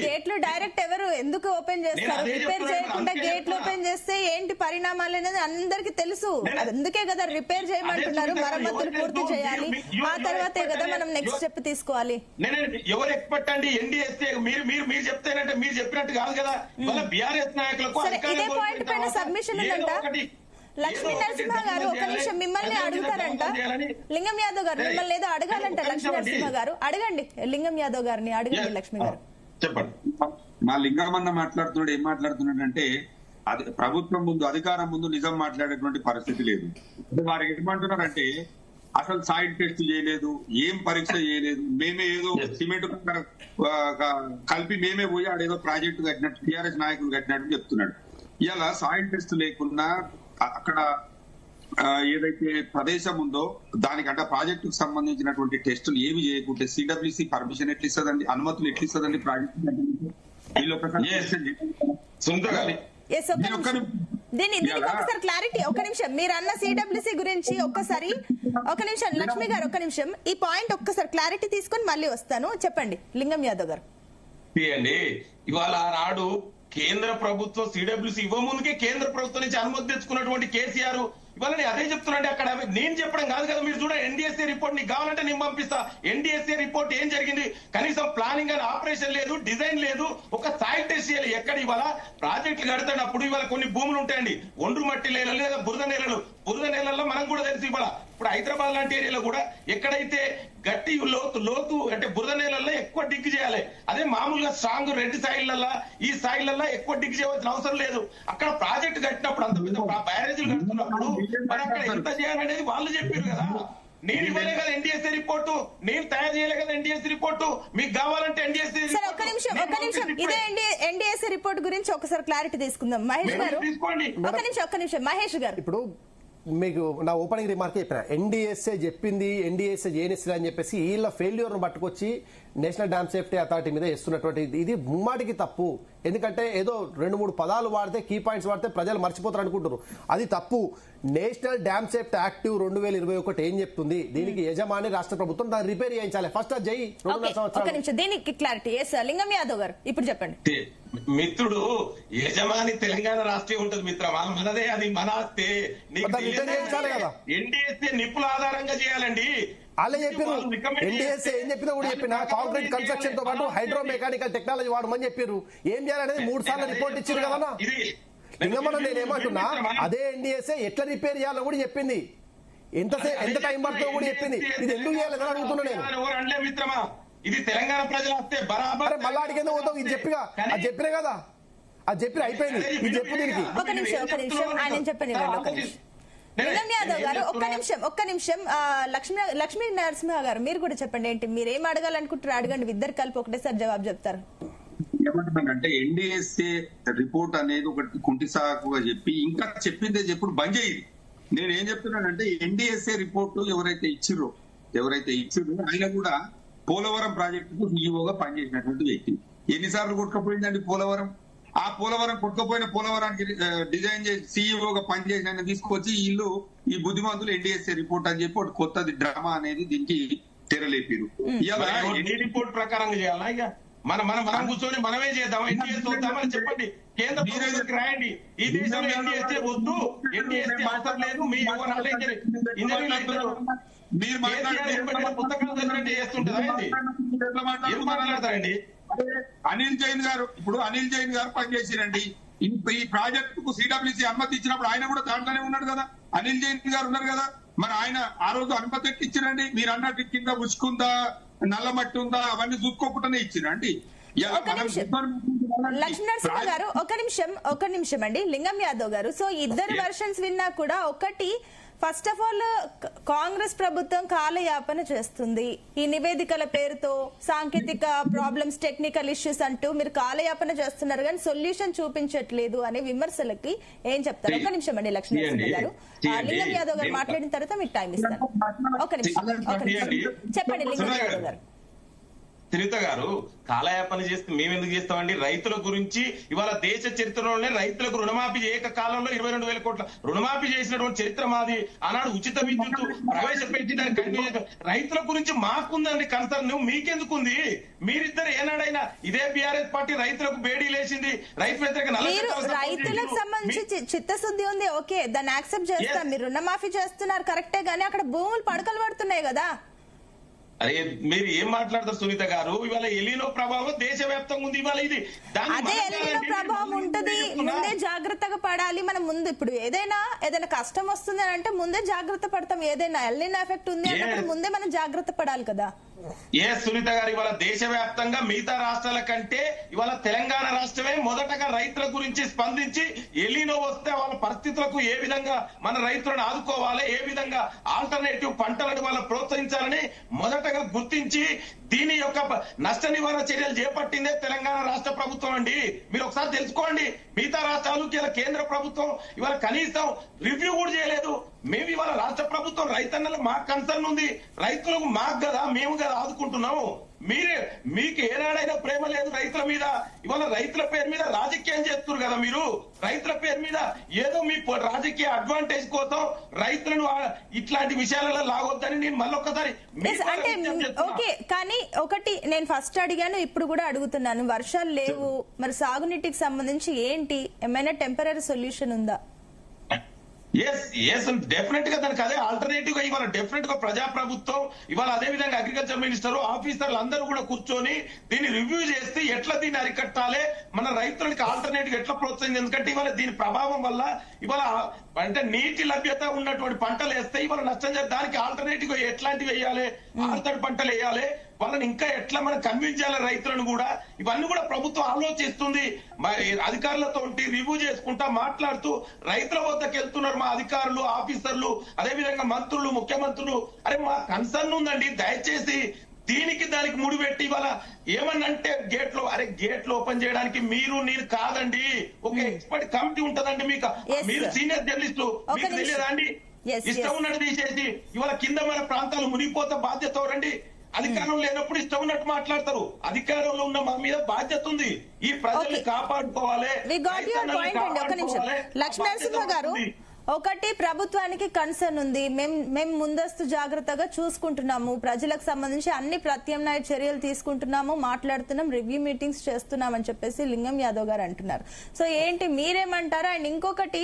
[SPEAKER 1] గేట్లు డైరెక్ట్ ఎవరు ఎందుకు ఓపెన్ చేస్తారు? రిపేర్ చేయకుండా గేట్లు ఓపెన్ చేస్తే ఏంటి పరిణామాలు అనేది అందరికి తెలుసు. అందుకే ఇప్పటికే కదా రిపేర్ చేయమంటున్నారు, మరమ్మతులు పూర్తి చేయాలి, ఆ తర్వాతే కదా మనం నెక్స్ట్ స్టెప్ తీసుకోవాలి.
[SPEAKER 3] ఎవరు ఎక్స్పర్ట్ అండి? ఎన్డీఎస్ఏ మీరు మీరు మీరు చెప్తానంటే మీరు చెప్పినట్టు కాదు కదా. ఇవాళ బీఆర్ఎస్ నాయకులకు
[SPEAKER 1] ఇదే పాయింట్ పైన సబ్మిషన్ ఉందంట. లక్ష్మీ నరసింహ గారు ఒక నిమిషం మిమ్మల్ని అడుగుతారంట. లింగం యాదవ్ గారు మిమ్మల్ని ఏదో అడగాలంట. లక్ష్మీ నరసింహ గారు అడగండి, లింగం యాదవ్ గారిని అడగండి. లక్ష్మి గారు
[SPEAKER 3] చెప్పండి.
[SPEAKER 2] మా లింగమన్న మాట్లాడుతున్నాడు, ఏం మాట్లాడుతున్నాడు అంటే అది ప్రభుత్వం ముందు, అధికారం ముందు నిజం మాట్లాడేటువంటి పరిస్థితి లేదు. వారు ఏమంటున్నారంటే అసలు సాయిల్ టెస్ట్ చేయలేదు, ఏం పరీక్ష చేయలేదు, మేమే ఏదో సిమెంట్ కలిపి మేమే పోయి ఆడేదో ప్రాజెక్టు కట్టినట్టు టీఆర్ఎస్ నాయకులు కట్టినట్టు చెప్తున్నాడు. ఇలా సాయిల్ టెస్ట్ లేకున్నా అక్కడ ఏదైతే ప్రదేశం ఉందో దానికంటే ప్రాజెక్టుకు సంబంధించినటువంటి టెస్టులు ఏమి చేయకుంటే సిడబ్ల్యూసి పర్మిషన్ ఎట్లా ఇస్తుందండి, అనుమతులు ఎట్లా ఇస్తుందండి ప్రాజెక్టు?
[SPEAKER 1] దీనికి ఒకసారి క్లారిటీ. ఒక నిమిషం మీరు అన్న సిడబ్ల్యూసి గురించి ఒక్కసారి, ఒక నిమిషం లక్ష్మి గారు, ఒక నిమిషం ఈ పాయింట్ ఒక్కసారి క్లారిటీ తీసుకొని మళ్ళీ వస్తాను. చెప్పండి లింగం యాదవ్ గారు.
[SPEAKER 3] ఇవాళ ఆనాడు కేంద్ర ప్రభుత్వం సిడబ్ల్యూసి ఇవ్వ ముందుకే కేంద్ర ప్రభుత్వం నుంచి అనుమతి తెచ్చుకున్నటువంటి కేసీఆర్ ఇవాళ నేను అదే చెప్తున్నాండి. అక్కడ నేను చెప్పడం కాదు కదా, మీరు చూడండి ఎన్డీఎస్ఏ రిపోర్ట్ నీకు కావాలంటే నేను పంపిస్తా. ఎన్డీఎస్ఏ రిపోర్ట్ ఏం జరిగింది, కనీసం ప్లానింగ్ అండ్ ఆపరేషన్ లేదు, డిజైన్ లేదు, ఒక సాయిల్ టెస్ట్ చేయాలి. ఎక్కడ ఇవాళ ప్రాజెక్టులు కడతాడప్పుడు ఇవాళ కొన్ని భూములు ఉంటాయండి, ఒండ్రు మట్టి నేలలు లేదా బురద నేలలు. బురద నేలల్లో మనకు కూడా తెలుసు ఇవాళ ఇప్పుడు హైదరాబాద్ లాంటి ఏరియాలో కూడా ఎక్కడైతే గట్టి లోతు అంటే బురద నేలల్లో ఎక్కువ డిగ్ చేయాలి. అదే మామూలుగా స్ట్రాంగ్ రెడ్ సాయిళ్లలో ఈ సాయిళ్లలో ఎక్కువ డిగ్ చేయవలసిన అవసరం లేదు. అక్కడ ప్రాజెక్టు కట్టినప్పుడు అంత పెద్ద బ్యారేజీలు కడుతున్నప్పుడు మరి అక్కడ ఎంత చేయాలనేది వాళ్ళు చెప్పారు కదా. నేను ఇవ్వలే కదా ఎన్డీఎస్ఏ రిపోర్టు, నేను తయారు చేయలే కదా ఎన్డీఎస్ఏ రిపోర్టు. మీకు కావాలంటే ఎన్డీఎస్ఏ
[SPEAKER 1] ఒక్క నిమిషం ఇదే ఎన్డీఎస్ఏ రిపోర్ట్ గురించి ఒకసారి క్లారిటీ తీసుకుందాం. మహేష్ గారు
[SPEAKER 3] తీసుకోండి.
[SPEAKER 1] ఒక్క నిమిషం మహేష్ గారు.
[SPEAKER 4] ఇప్పుడు మీకు నా ఓపెనింగ్ రిమార్క్ చెప్పిన ఎన్డీఎస్ఏ చెప్పింది ఎన్డీఎస్ఏ చేయనిస్తుంది అని చెప్పేసి వీళ్ళ ఫెయిల్యూర్ ను పట్టుకొచ్చి నేషనల్ డ్యామ్ సేఫ్టీ అథారిటీ మీద ఇస్తున్నటువంటి ఇది ముమ్మాటికి తప్పు. ఎందుకంటే ఏదో 2-3 పదాలు వాడితే, కీ పాయింట్స్ వాడితే ప్రజలు మర్చిపోతారు అనుకుంటారు, అది తప్పు. నేషనల్ డ్యామ్ సేఫ్టీ యాక్టివ్ 2021 ఏం చెప్తుంది, దీనికి యజమాని రాష్ట్ర ప్రభుత్వం దాన్ని రిపేర్ చేయించాలి. ఫస్ట్ అది జై 2.5 సంవత్సరాలు.
[SPEAKER 1] దీనికి క్లారిటీ లింగం యాదవ్ గారు ఇప్పుడు చెప్పండి.
[SPEAKER 3] మిత్రుడు యజమాని తెలంగాణ రాష్ట్రీయ ఉంటుంది మిత్రమా, మనదే, అది మన ఆస్తే. ఎన్డీఎస్ఏ నిపుల ఆధారంగా చేయాలండి.
[SPEAKER 4] అలా చెప్పారు. ఎన్డీఎస్ఏ ఏం చెప్పినా కూడా చెప్పిన కాంక్రీట్ కన్స్ట్రక్షన్ తో పాటు హైడ్రో మెకానికల్ టెక్నాలజీ వాడమని చెప్పారు. ఏం చేయాలనేది 3 సార్లు రిపోర్ట్ ఇచ్చారు కదా. ఇంకమన్నా నేనేమంటున్నా, అదే ఎన్డీఎస్ఏ ఎట్లా రిపేర్ చేయాలో కూడా చెప్పింది, ఎంత టైం పడుతుందో కూడా చెప్పింది. ఇది ఎందుకు చేయాలని అడుగుతున్నా నేను.
[SPEAKER 3] మిత్రమా ఇది తెలంగాణ ప్రజలు వస్తే బరాబర్
[SPEAKER 4] మళ్ళా అడిగేందుకు పోతావు. ఇది చెప్పిగా అది చెప్పినే కదా, అది చెప్పిన అయిపోయింది. ఇది చెప్పు దీనికి.
[SPEAKER 1] ఒక నిమిషం ఆయన చెప్పండి. లింగం యాదవ్ గారు ఒక్క నిమిషం లక్ష్మీ నరసింహ గారు మీరు కూడా చెప్పండి. ఏంటి మీరు ఏం అడగాలనుకుంటారు అడగండి, ఇద్దరు కలిపి ఒకటేసారి జవాబు చెప్తారు.
[SPEAKER 2] ఏమంటున్నానంటే ఎన్డీఎస్ఏ రిపోర్ట్ అనేది ఒకటి కుంటి సాకుగా చెప్పి ఇంకా చెప్పిందే చెప్పుడు బంద్ చేయాలి. నేనేం చెప్తున్నానంటే ఎన్డీఎస్ఏ రిపోర్టు ఎవరైతే ఇచ్చిర్రో ఆయన కూడా పోలవరం ప్రాజెక్టుకు సీఈఓగా పనిచేసినటువంటి వ్యక్తి. ఎన్నిసార్లు కొట్టుకపోయిందండి పోలవరం? ఆ పోలవరం కొట్టుకపోయిన పోలవరానికి డిజైన్ చేసి సీఈఓగా పనిచేసిన తీసుకొచ్చి వీళ్ళు ఈ బుద్ధిమంతులు ఎన్డీఎస్ఏ రిపోర్ట్ అని చెప్పి ఒకటి కొత్తది డ్రామా అనేది దీనికి తెరలేపారు.
[SPEAKER 3] రిపోర్ట్ ప్రకారంగా చేయాలా? ఇక మనం కూర్చొని మనమే చేద్దాం, ఎన్డీఎస్ఏ వద్దామని చెప్పండి. కేంద్ర ప్రభుత్వానికి రాయండి, ఈ దేశంలో ఎన్డీఎస్ఏ వద్దు, ఎన్డీఎస్ఏ అవసరం లేదు, మీ
[SPEAKER 2] మీరు
[SPEAKER 3] పుస్తకాలు చేస్తుంటారా? ఏం మాట్లాడతారండి?
[SPEAKER 2] అనిల్ జైన్ గారు పనిచేసిరండి. ఈ ప్రాజెక్టుకు సిడబ్ల్యూసీ అనుమతి ఇచ్చినప్పుడు ఆయన కూడా దాంట్లోనే ఉన్నాడు కదా, అనిల్ జైన్ గారు ఉన్నారు కదా. మరి ఆయన ఆ రోజు అనుమతి ఎట్టి ఇచ్చిరండి? మీరు అన్నట్టు కింద ఉసుకుందా, నల్ల మట్టి ఉందా, అవన్నీ చూసుకోకుండానే ఇచ్చిరండి.
[SPEAKER 1] లక్ష్మీనరసింహ గారు ఒక నిమిషం అండి. లింగం యాదవ్ గారు, సో ఇద్దరు వర్షన్స్ విన్నా కూడా ఒకటి, ఫస్ట్ ఆఫ్ ఆల్ కాంగ్రెస్ ప్రభుత్వం కాలయాపన చేస్తుంది ఈ నివేదికల పేరుతో. సాంకేతిక ప్రాబ్లమ్స్, టెక్నికల్ ఇష్యూస్ అంటూ మీరు కాలయాపన చేస్తున్నారు కానీ సొల్యూషన్ చూపించట్లేదు అనే విమర్శలకి ఏం చెప్తారు? ఒక నిమిషం అండి లక్ష్మీనరసింహ గారు. లింగం యాదవ్ గారు మాట్లాడిన తర్వాత మీకు టైం ఇస్తాను. ఒక నిమిషం చెప్పండి లింగం యాదవ్ గారు.
[SPEAKER 3] సునీత గారు కాలయాపన చేస్తే మేము ఎందుకు చేస్తామండి? రైతుల గురించి ఇవాళ దేశ చరిత్రలోనే రైతులకు రుణమాఫీ చేయక కాలంలో 22,000 కోట్ల రుణమాఫీ చేసినటువంటి చరిత్ర మాది. ఆనాడు ఉచిత విద్యుత్ ప్రవేశపెట్టి దాన్ని కంటిన్యూ చేస్తాం. రైతుల గురించి మాకుందండి కన్సర్న్, మీకెందుకుంది? మీరిద్దరు ఏనాడైనా ఇదే బీఆర్ఎస్ పార్టీ రైతులకు బేడీ లేచింది, రైతు వ్యతిరేక
[SPEAKER 1] మీరు రైతులకు సంబంధించి చిత్తశుద్ధి ఉంది, ఓకే, దాన్ని యాక్సెప్ట్ చేస్తాం. మీరు రుణమాఫీ చేస్తున్నారు కరెక్టే, గానీ అక్కడ భూములు పడకలు పడుతున్నాయి కదా.
[SPEAKER 3] అరే మీరు ఏం మాట్లాడతారు సునీత గారు? ఇవాళ ఎలినో ప్రభావం దేశవ్యాప్తంగా ఉంది. ఇవాళ ఇది
[SPEAKER 1] అదే ఎలినో ప్రభావం ఉంటది, ముందే జాగ్రత్తగా పడాలి మనం. ముందు ఇప్పుడు ఏదైనా కష్టం వస్తుంది అని అంటే ముందే జాగ్రత్త పడతాం. ఏదైనా ఎలినో ఎఫెక్ట్ ఉంది అంటే ముందే మనం జాగ్రత్త పడాలి కదా.
[SPEAKER 3] ఏ సునీత గారు, ఇవాళ దేశవ్యాప్తంగా మిగతా రాష్ట్రాల కంటే ఇవాళ తెలంగాణ రాష్ట్రమే మొదటగా రైతుల గురించి స్పందించి ఎలినో వస్తే వాళ్ళ పరిస్థితులకు ఏ విధంగా మన రైతులను ఆదుకోవాలి, ఏ విధంగా ఆల్టర్నేటివ్ పంటలను వాళ్ళ ప్రోత్సహించాలని మొదటగా గుర్తించి దీని యొక్క నష్ట నివారణ చర్యలు చేపట్టిందే తెలంగాణ రాష్ట్ర ప్రభుత్వం అండి. మీరు ఒకసారి తెలుసుకోండి. మిగతా రాష్ట్రాలు కేంద్ర ప్రభుత్వం ఇవాళ కనీసం రివ్యూ కూడా చేయలేదు. మేము ఇవాళ రాష్ట్ర ప్రభుత్వం రైతన్నలకు మాకు కన్సర్న్ ఉంది, రైతులకు మాకు కదా, మేము కదా ఆదుకుంటున్నాము. మీకు ఏనాడైనా ప్రేమ లేదు రైతుల మీద. ఇవాళ రైతుల పేరు మీద రాజకీయం చేస్తున్నారు కదా మీరు. రైతుల పేరు మీద ఏదో మీ రాజకీయ అడ్వాంటేజ్ కోసం రైతులను ఇట్లాంటి విషయాలలో లాగొద్దని నేను మళ్ళొక్కసారి
[SPEAKER 1] అంటే ఓకే. కానీ ఒకటి నేను ఫస్ట్ అడిగాను, ఇప్పుడు కూడా అడుగుతున్నాను, వర్షాలు లేవు, మరి సాగునీటికి సంబంధించి ఏంటి, ఏమైనా టెంపరరీ సొల్యూషన్ ఉందా?
[SPEAKER 3] డెఫినెట్ గా దానికి అదే ఆల్టర్నేటివ్ గా ఇవాళ డెఫినెట్ గా ప్రజాప్రభుత్వం ఇవాళ అదే విధంగా అగ్రికల్చర్ మినిస్టర్ ఆఫీసర్లు అందరూ కూడా కూర్చొని దీన్ని రివ్యూ చేస్తే ఎట్లా దీన్ని అరికట్టాలి, మన రైతులకి ఆల్టర్నేటివ్ ఎట్లా ప్రోత్సహించాలి. ఎందుకంటే ఇవాళ దీని ప్రభావం వల్ల ఇవాళ అంటే నీటి లభ్యత ఉన్నటువంటి పంటలు వేస్తే ఇవాళ నష్టం చేయాలి. దానికి ఆల్టర్నేటివ్ గా ఎట్లాంటివి వేయాలి, ఆల్టర్నేటివ్ పంటలు వేయాలి, వాళ్ళని ఇంకా ఎట్లా మనం కన్విన్స్ చేయాలి రైతులను కూడా, ఇవన్నీ కూడా ప్రభుత్వం ఆలోచిస్తుంది. అధికారులతో రివ్యూ చేసుకుంటా మాట్లాడుతూ రైతుల వద్దకు వెళ్తున్నారు మా అధికారులు, ఆఫీసర్లు, అదేవిధంగా మంత్రులు, ముఖ్యమంత్రులు. అరే మా కన్సర్న్ ఉందండి, దయచేసి దీనికి దానికి ముడిపెట్టి ఇవాళ ఏమన్నంటే గేట్లు ఓపెన్ చేయడానికి మీరు నేను కాదండి, ఒక ఎక్స్పర్ట్ కమిటీ ఉంటదండి. మీరు సీనియర్ జర్నలిస్టులు, మీకు తెలియదా అండి? ఇష్టం ఉన్నట్టు తీసేసి ఇవాళ కింద మన ప్రాంతాలు మునిగిపోతే బాధ్యత ఎవరండి? అధికారం లేనప్పుడు ఇష్టం ఉన్నట్టు మాట్లాడతారు. అధికారంలో ఉన్న మా మీద బాధ్యత ఉంది, ఈ ప్రజల్ని కాపాడుకోవాలి.
[SPEAKER 1] లక్ష్మీనరసింహ గారు, ఒకటి ప్రభుత్వానికి కన్సర్న్ ఉంది, మేము ముందస్తు జాగ్రత్తగా చూసుకుంటున్నాము, ప్రజలకు సంబంధించి అన్ని ప్రత్యామ్నాయ చర్యలు తీసుకుంటున్నాము, మాట్లాడుతున్నాం, రివ్యూ మీటింగ్స్ చేస్తున్నాం అని చెప్పేసి లింగం యాదవ్ గారు అంటున్నారు. సో ఏంటి మీరేమంటారు? అండ్ ఇంకొకటి,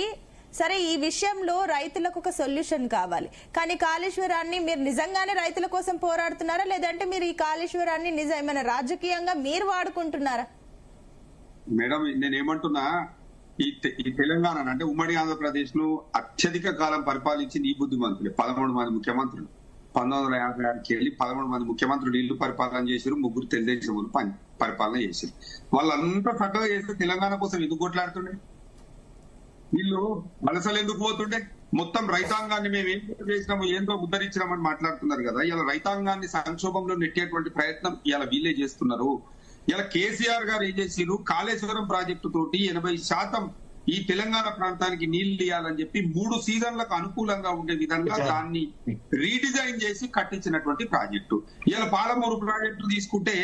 [SPEAKER 1] సరే ఈ విషయంలో రైతులకు ఒక సొల్యూషన్ కావాలి, కానీ కాళేశ్వరాన్ని మీరు నిజంగానే రైతుల కోసం పోరాడుతున్నారా, లేదంటే మీరు ఈ కాళేశ్వరాన్ని ఏమైనా రాజకీయంగా మీరు వాడుకుంటున్నారా?
[SPEAKER 2] మేడం నేనేమంటున్నా, ఈ తెలంగాణ అంటే ఉమ్మడి ఆంధ్రప్రదేశ్ ను అత్యధిక కాలం పరిపాలించింది ఈ బుద్ధిమంతులే. 13 మంది ముఖ్యమంత్రులు 1956కి వెళ్ళి 13 మంది ముఖ్యమంత్రులు ఇల్లు పరిపాలన చేశారు, 3 తెలుగుదేశం పరిపాలన చేశారు. వాళ్ళంతా చక్కగా చేస్తే తెలంగాణ కోసం ఎందుకు కొట్లాడుతుండే? వీళ్ళు వలసలు ఎందుకు పోతుండే? మొత్తం రైతాంగాన్ని మేము ఏం చేసినాము, ఏందో ఉద్ధరించినామని మాట్లాడుతున్నారు కదా. ఇలా రైతాంగాన్ని సంక్షోభంలో నెట్టేటువంటి ప్రయత్నం ఇలా వీళ్ళే చేస్తున్నారు. ఇలా కేసీఆర్ గారు ఏం చేసిరు, కాళేశ్వరం ప్రాజెక్టు తోటి 80% ఈ తెలంగాణ ప్రాంతానికి నీళ్లు ఇవ్వాలని చెప్పి 3 సీజన్లకు అనుకూలంగా ఉండే విధంగా దాన్ని రీడిజైన్ చేసి కట్టించినటువంటి ప్రాజెక్టు. ఇలా పాలమూరు ప్రాజెక్టు తీసుకుంటే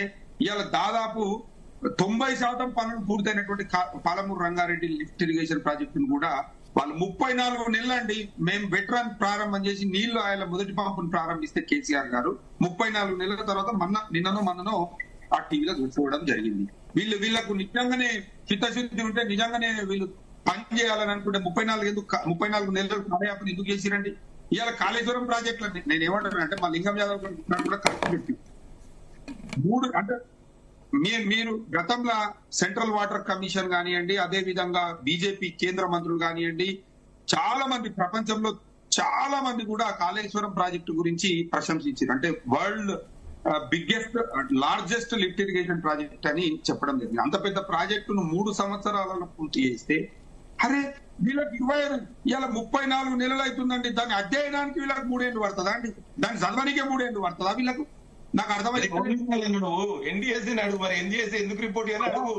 [SPEAKER 2] ఇలా దాదాపు 90% పనులు పూర్తయినటువంటి పాలమూరు రంగారెడ్డి లిఫ్ట్ ఇరిగేషన్ ప్రాజెక్టును కూడా వాళ్ళు 34 నెలలు అండి మేము వెటరన్ ప్రారంభం చేసి నీళ్లు ఆయన మొదటి పంపును ప్రారంభిస్తే కేసీఆర్ గారు 34 నెలల తర్వాత నిన్ననో ఆ టీవీలో చూసుకోవడం జరిగింది. వీళ్ళకు నిజంగానే చిత్తశుద్ధి ఉంటే నిజంగానే వీళ్ళు పని చేయాలని అనుకుంటే 34 నెలలు కార్యాపన ఎందుకు చేసిరండి? ఇవాళ కాళేశ్వరం ప్రాజెక్టులో నేను ఏమంటాను అంటే మా లింగం యాదవ్ కూడా కరెక్ట్ పెట్టి 3 అంటే మీరు గతంలో సెంట్రల్ వాటర్ కమిషన్ కానివ్వండి, అదే విధంగా బీజేపీ కేంద్ర మంత్రులు కానివ్వండి, చాలా మంది ప్రపంచంలో చాలా మంది కూడా కాళేశ్వరం ప్రాజెక్టు గురించి ప్రశంసించారు. అంటే world biggest largest lift irrigation project అని చెప్పడం జరిగింది. అంత పెద్ద ప్రాజెక్టును 3 సంవత్సరాలలో పూర్తి చేస్తే అరే వీళ్ళకి 34 నెలలు అవుతుందండి. దాని అధ్యయనానికి వీళ్ళకి 3 ఏళ్ళు పడుతుందా అండి? దాన్ని చదవడానికే 3 ఏళ్ళు పడుతుందా వీళ్ళకు? నాకు అర్థమైంది.
[SPEAKER 3] నువ్వు ఎన్డీఎస్సీ అడుగు, మరి ఎన్డీఎస్సీ ఎందుకు రిపోర్ట్ చేయాలి అడుగు.